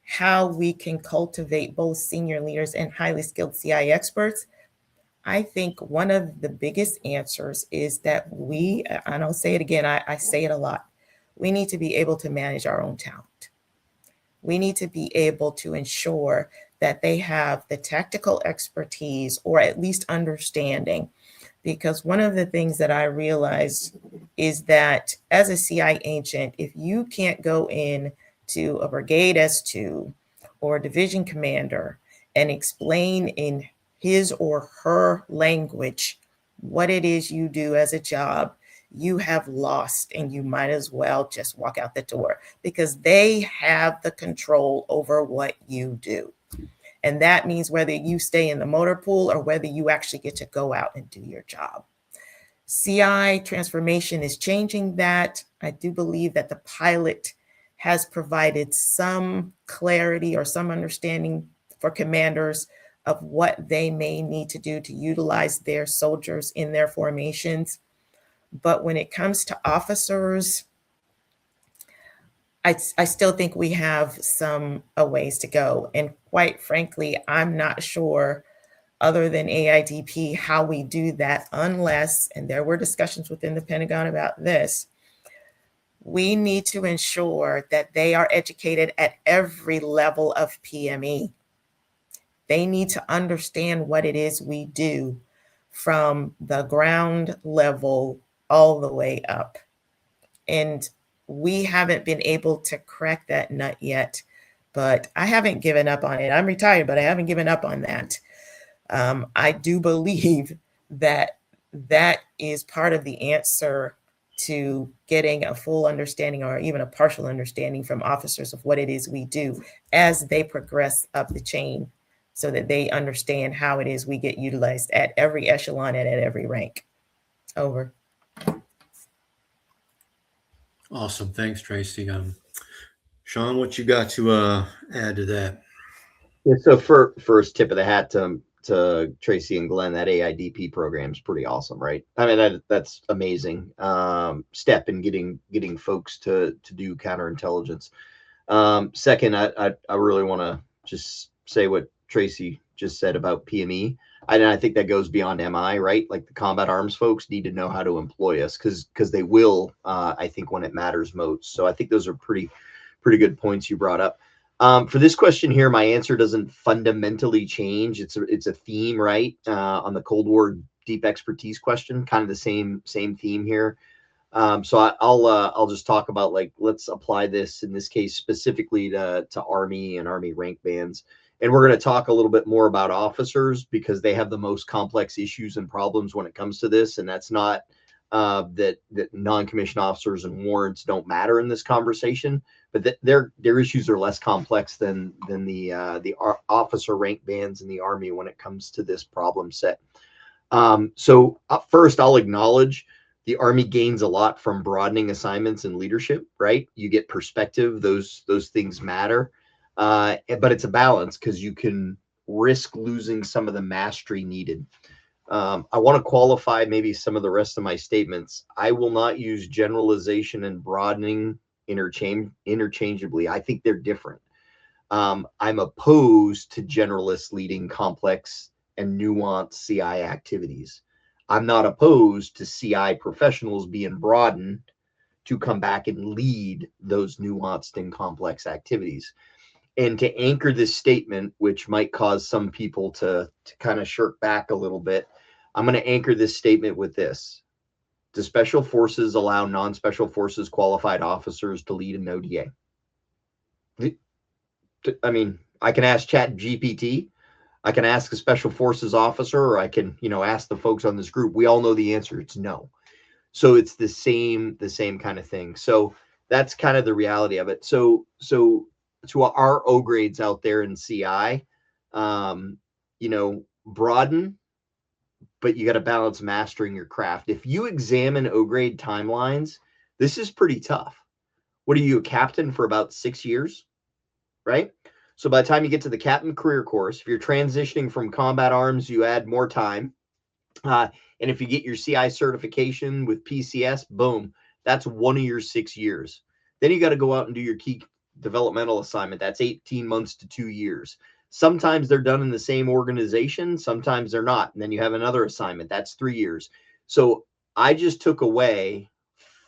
G: how we can cultivate both senior leaders and highly skilled CI experts, I think one of the biggest answers is that we, and I'll say it again, I say it a lot, we need to be able to manage our own talent. We need to be able to ensure that they have the tactical expertise or at least understanding. Because one of the things that I realized is that as a CI agent, if you can't go in to a brigade S2 or a division commander and explain in his or her language what it is you do as a job, you have lost, and you might as well just walk out the door, because they have the control over what you do. And that means whether you stay in the motor pool or whether you actually get to go out and do your job. CI transformation is changing that. I do believe that the pilot has provided some clarity or some understanding for commanders of what they may need to do to utilize their soldiers in their formations. But when it comes to officers, I still think we have some ways to go. And quite frankly, I'm not sure, other than AIDP, how we do that unless, and there were discussions within the Pentagon about this, we need to ensure that they are educated at every level of PME. They need to understand what it is we do from the ground level all the way up. And we haven't been able to crack that nut yet, but I haven't given up on it. I'm retired, but I haven't given up on that. I do believe that that is part of the answer to getting a full understanding or even a partial understanding from officers of what it is we do as they progress up the chain, so that they understand how it is we get utilized at every echelon and at every rank. Over.
D: Awesome. Thanks, Traci. Shawn, what you got to add to that?
F: Yeah, so first tip of the hat to Traci and Glenn, that AIDP program is pretty awesome, right? I mean, that's amazing step in getting folks to do counterintelligence. Second, I really want to just say what Traci just said about PME. I think that goes beyond MI, right? Like the combat arms folks need to know how to employ us because they will, I think, when it matters most. So I think those are pretty good points you brought up. For this question here, my answer doesn't fundamentally change. It's a theme, right? On the Cold War deep expertise question, kind of the same theme here. So I'll just talk about, like, let's apply this in this case specifically to Army and Army rank bands. And we're going to talk a little bit more about officers because they have the most complex issues and problems when it comes to this. And that's not that non-commissioned officers and warrants don't matter in this conversation, but their issues are less complex than the officer rank bands in the Army when it comes to this problem set. So first, I'll acknowledge the Army gains a lot from broadening assignments and leadership, right? You get perspective; those things matter. But it's a balance because you can risk losing some of the mastery needed. I want to qualify maybe some of the rest of my statements. I will not use generalization and broadening interchangeably. I think they're different. I'm opposed to generalists leading complex and nuanced CI activities. I'm not opposed to CI professionals being broadened to come back and lead those nuanced and complex activities. And to anchor this statement, which might cause some people to kind of shirk back a little bit, I'm going to anchor this statement with this. Do special forces allow non-special forces qualified officers to lead an ODA? I mean, I can ask ChatGPT, I can ask a special forces officer, or I can, ask the folks on this group. We all know the answer. It's no. So it's the same kind of thing. So that's kind of the reality of it. So to our O grades out there in CI, broaden, but you got to balance mastering your craft. If you examine O grade timelines, this is pretty tough. What are you, a captain for about 6 years, right? So by the time you get to the captain career course, if you're transitioning from combat arms, you add more time. And if you get your CI certification with PCS, boom, that's one of your 6 years. Then you got to go out and do your key developmental assignment. That's 18 months to 2 years. Sometimes they're done in the same organization. Sometimes they're not. And then you have another assignment. That's 3 years. So I just took away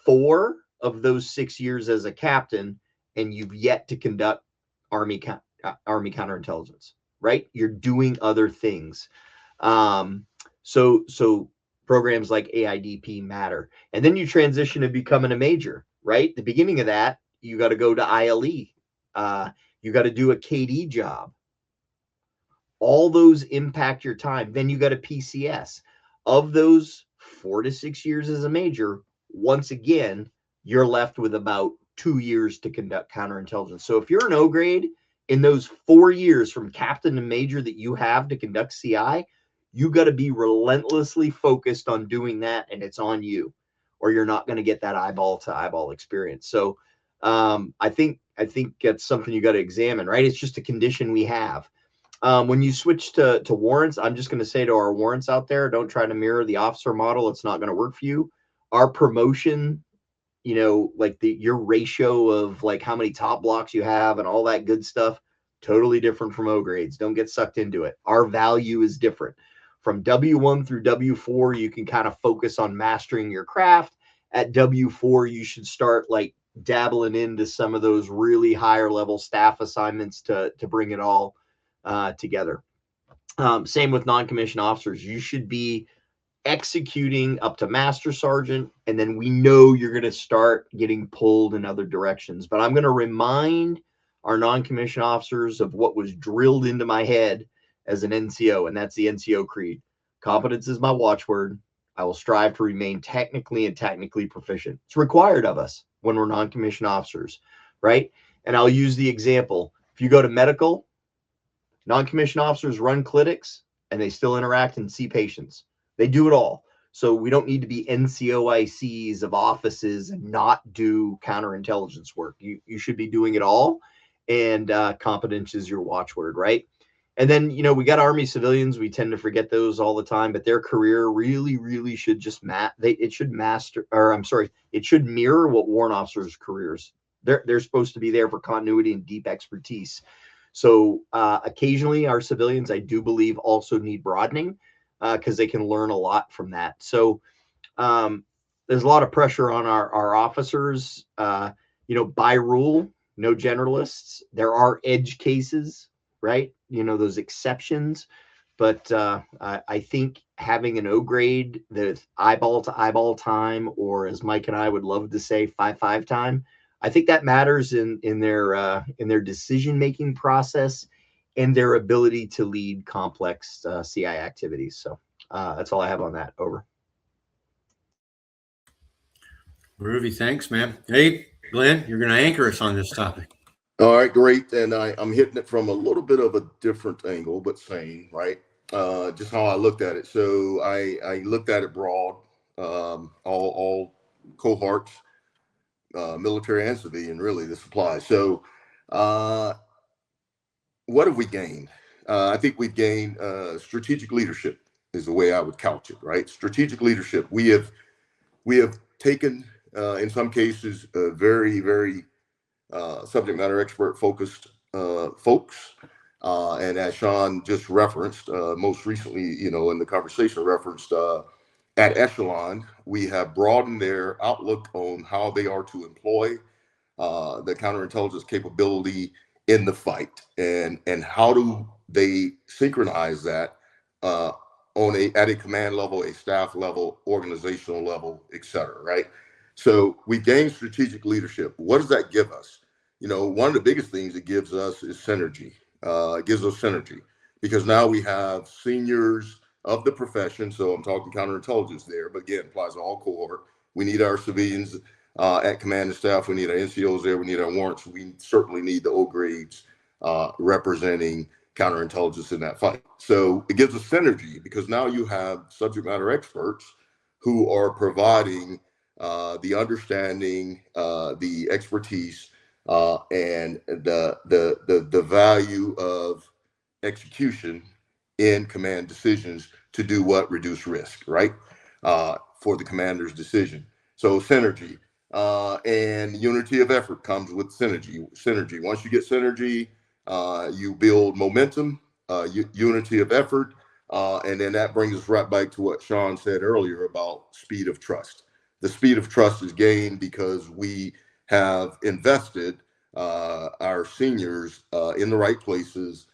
F: 4 of those 6 years as a captain, and you've yet to conduct Army counterintelligence, right? You're doing other things. So programs like AIDP matter. And then you transition to becoming a major, right? The beginning of that, you got to go to ILE. You got to do a KD job. All those impact your time. Then you got a PCS. Of those 4 to 6 years as a major, once again, you're left with about 2 years to conduct counterintelligence. So if you're an O grade, in those 4 years from captain to major that you have to conduct CI, you got to be relentlessly focused on doing that, and it's on you, or you're not going to get that eyeball to eyeball experience. So I think that's something you got to examine, right? It's just a condition we have. When you switch to warrants, I'm just going to say to our warrants out there, don't try to mirror the officer model. It's not going to work for you. Our promotion, like your ratio of like how many top blocks you have and all that good stuff, totally different from O grades. Don't get sucked into it. Our value is different. From W1 through W4, you can kind of focus on mastering your craft. At W4, you should start like dabbling into some of those really higher level staff assignments to bring it all together. Same with non-commissioned officers. You should be executing up to master sergeant, and then we know you're going to start getting pulled in other directions. But I'm going to remind our non-commissioned officers of what was drilled into my head as an NCO, and that's the NCO creed. Competence is my watchword. I will strive to remain technically and tactically proficient. It's required of us when we're non-commissioned officers, right? And I'll use the example. If you go to medical, non-commissioned officers run clinics, and they still interact and see patients. They do it all. So we don't need to be NCOICs of offices and not do counterintelligence work. You should be doing it all, and competence is your watchword, right? And then, we got Army civilians. We tend to forget those all the time, but their career really should just it should mirror what warrant officers' careers. They're supposed to be there for continuity and deep expertise. So occasionally our civilians, I do believe, also need broadening because they can learn a lot from that. So there's a lot of pressure on our officers, by rule, no generalists. There are edge cases, right? Those exceptions. But I think having an O grade, the eyeball to eyeball time, or as Mike and I would love to say, 5-5 time, I think that matters in their decision-making process and their ability to lead complex CI activities. So that's all I have on that. Over.
D: Groovy, thanks, man. Hey, Glenn, you're going to anchor us on this topic.
E: All right, great. And I'm hitting it from a little bit of a different angle, but same, right? Just how I looked at it. So I looked at it broad, all cohorts, military and civilian, really, this applies. So what have we gained? I think we've gained strategic leadership is the way I would couch it, right? Strategic leadership. We have taken, in some cases, very, very subject matter expert focused folks. And as Shawn just referenced, most recently, in the conversation referenced at Echelon, we have broadened their outlook on how they are to employ the counterintelligence capability in the fight, and how do they synchronize that at a command level, a staff level, organizational level, et cetera, right? So we gain strategic leadership. What does that give us? One of the biggest things it gives us is synergy. It gives us synergy because now we have seniors of the profession. So I'm talking counterintelligence there, but again, applies to all cohort. We need our civilians at command and staff. We need our NCOs there. We need our warrants. We certainly need the O grades representing counterintelligence in that fight. So it gives us synergy because now you have subject matter experts who are providing the understanding, the expertise, and the value of execution in command decisions to do what? Reduce risk, right? For the commander's decision. So synergy and unity of effort comes with synergy. Once you get synergy, you build momentum, unity of effort, and then that brings us right back to what Shawn said earlier about speed of trust. The speed of trust is gained because we have invested our seniors in the right places,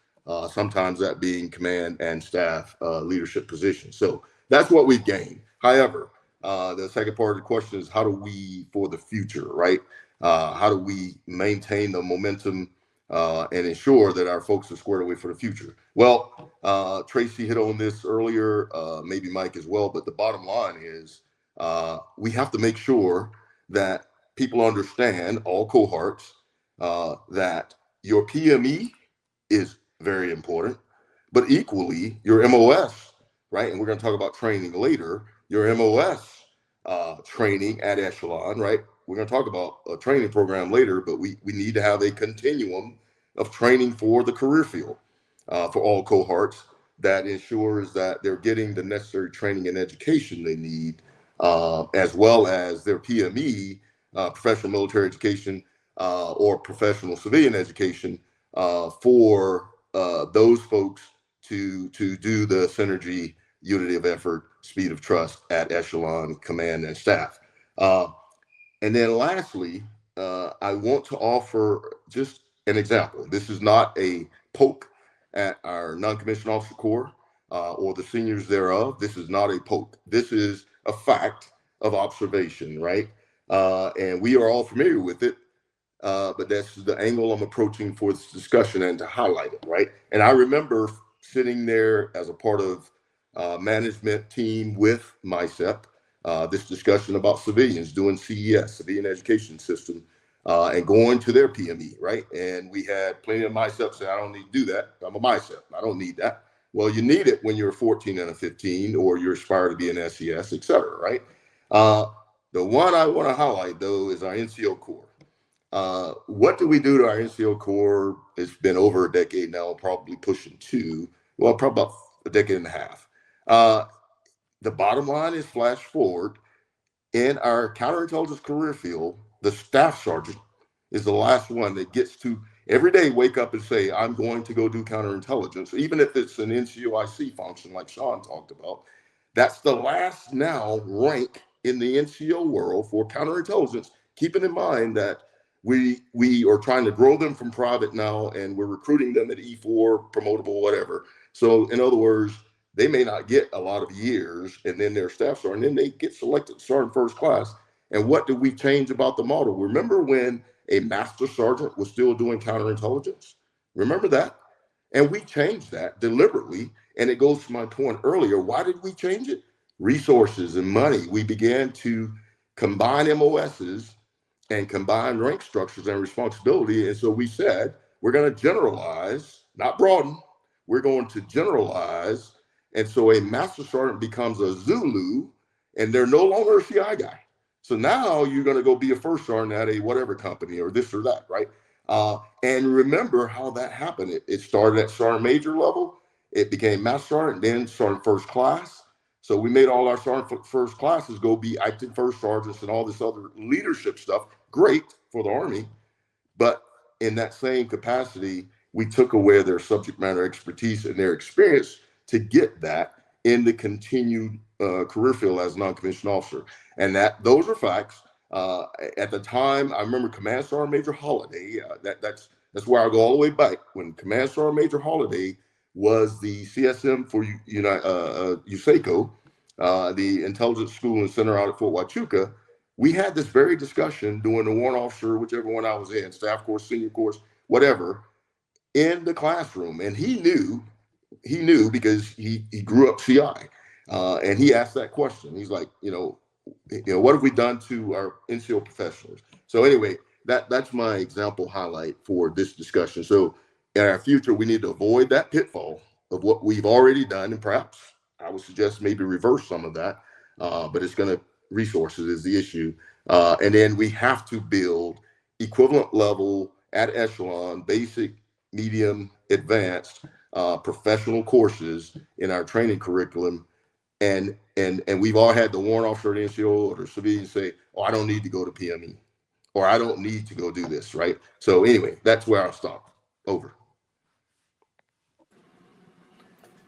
E: sometimes that being command and staff leadership positions. So that's what we've gained. However, the second part of the question is how do we, for the future, right? How do we maintain the momentum and ensure that our folks are squared away for the future? Well, Traci hit on this earlier, maybe Mike as well, but the bottom line is we have to make sure that people understand, all cohorts, that your PME is very important, but equally your MOS, right? And we're going to talk about training later. Your MOS training at Echelon, right? We're going to talk about a training program later, but we need to have a continuum of training for the career field for all cohorts that ensures that they're getting the necessary training and education they need, as well as their PME, professional military education, or professional civilian education for those folks to do the synergy, unity of effort, speed of trust at Echelon, command, and staff. And then lastly, I want to offer just an example. This is not a poke at our non-commissioned officer corps or the seniors thereof. This is not a poke. This is a fact of observation, right? And we are all familiar with it, but that's the angle I'm approaching for this discussion and to highlight it, right? And I remember sitting there as a part of management team with MICEP, this discussion about civilians doing CES, civilian education system, and going to their PME, right? And we had plenty of MICEP say, I don't need to do that. I'm a MICEP. I don't need that. Well, you need it when you're a 14 and a 15, or you aspire to be an SES, et cetera, right? The one I want to highlight, though, is our NCO Corps. What do we do to our NCO Corps? It's been over a decade now, probably pushing two. Well, probably about a decade and a half. The bottom line is, flash forward, in our counterintelligence career field, the staff sergeant is the last one that gets to every day wake up and say, I'm going to go do counterintelligence, even if it's an NCOIC function like Shawn talked about. That's the last now rank in the NCO world for counterintelligence, keeping in mind that we are trying to grow them from private now, and we're recruiting them at E4, promotable, whatever. So in other words, they may not get a lot of years, and then their staff sergeant, and then they get selected sergeant first class. And what did we change about the model? Remember when a master sergeant was still doing counterintelligence? Remember that? And we changed that deliberately. And it goes to my point earlier. Why did we change it? Resources and money. We began to combine MOSs and combine rank structures and responsibility. And so we said, we're going to generalize, not broaden. We're going to generalize. And so a master sergeant becomes a Zulu, and they're no longer a CI guy. So now you're going to go be a first sergeant at a whatever company or this or that, right? And remember how that happened. It started at sergeant major level. It became master sergeant, then sergeant first class. So we made all our sergeant first classes go be acting first sergeants and all this other leadership stuff. Great for the Army. But in that same capacity, we took away their subject matter expertise and their experience to get that in the continued career field as a non-commissioned officer. And those are facts. At the time, I remember Command Sergeant Major Holiday. That's where I go all the way back. When Command Sergeant Major Holiday was the CSM for USACO, the Intelligence School and Center out at Fort Huachuca, we had this very discussion doing the warrant officer, whichever one I was in, staff course, senior course, whatever, in the classroom. And he knew because he grew up CI. And he asked that question. He's like, what have we done to our NCO professionals? So anyway, that's my example highlight for this discussion. So in our future, we need to avoid that pitfall of what we've already done. And perhaps I would suggest maybe reverse some of that. But it's going to, resources is the issue. And then we have to build equivalent level at echelon, basic, medium, advanced professional courses in our training curriculum. And we've all had the warrant officer at NCO or the civilian say, oh, I don't need to go to PME, or I don't need to go do this, right? So anyway, that's where I'll stop. Over.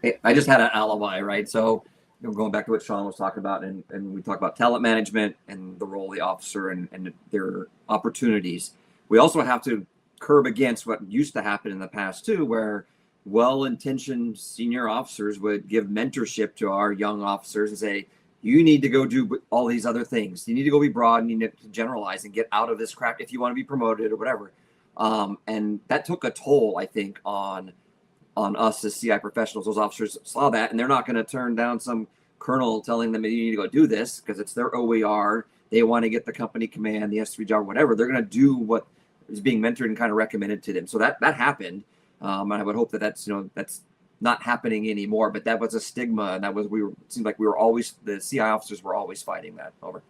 B: Hey, I just had an alibi, right? So going back to what Shawn was talking about, and we talked about talent management and the role of the officer and their opportunities. We also have to curb against what used to happen in the past too, where well-intentioned senior officers would give mentorship to our young officers and say, you need to go do all these other things. You need to go be broad, and you need to generalize and get out of this crap if you want to be promoted or whatever. And that took a toll, I think, on us as CI professionals. Those officers saw that, and they're not going to turn down some colonel telling them that you need to go do this because it's their OER. They want to get the company command, the S3 job, whatever. They're going to do what is being mentored and kind of recommended to them. So that happened. And I would hope that that's not happening anymore, but that was a stigma. And it seemed like the CI officers were always fighting that. Over.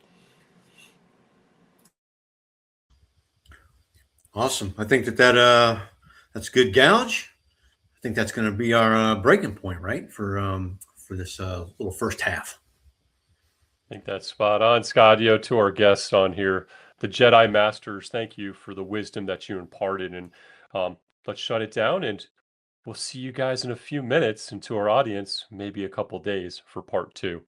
D: Awesome. I think that's good gouge. I think that's going to be our breaking point, right? For this little first half.
C: I think that's spot on, Scott. To our guests on here, the Jedi Masters, thank you for the wisdom that you imparted. And let's shut it down, and we'll see you guys in a few minutes, and to our audience, maybe a couple days for part 2.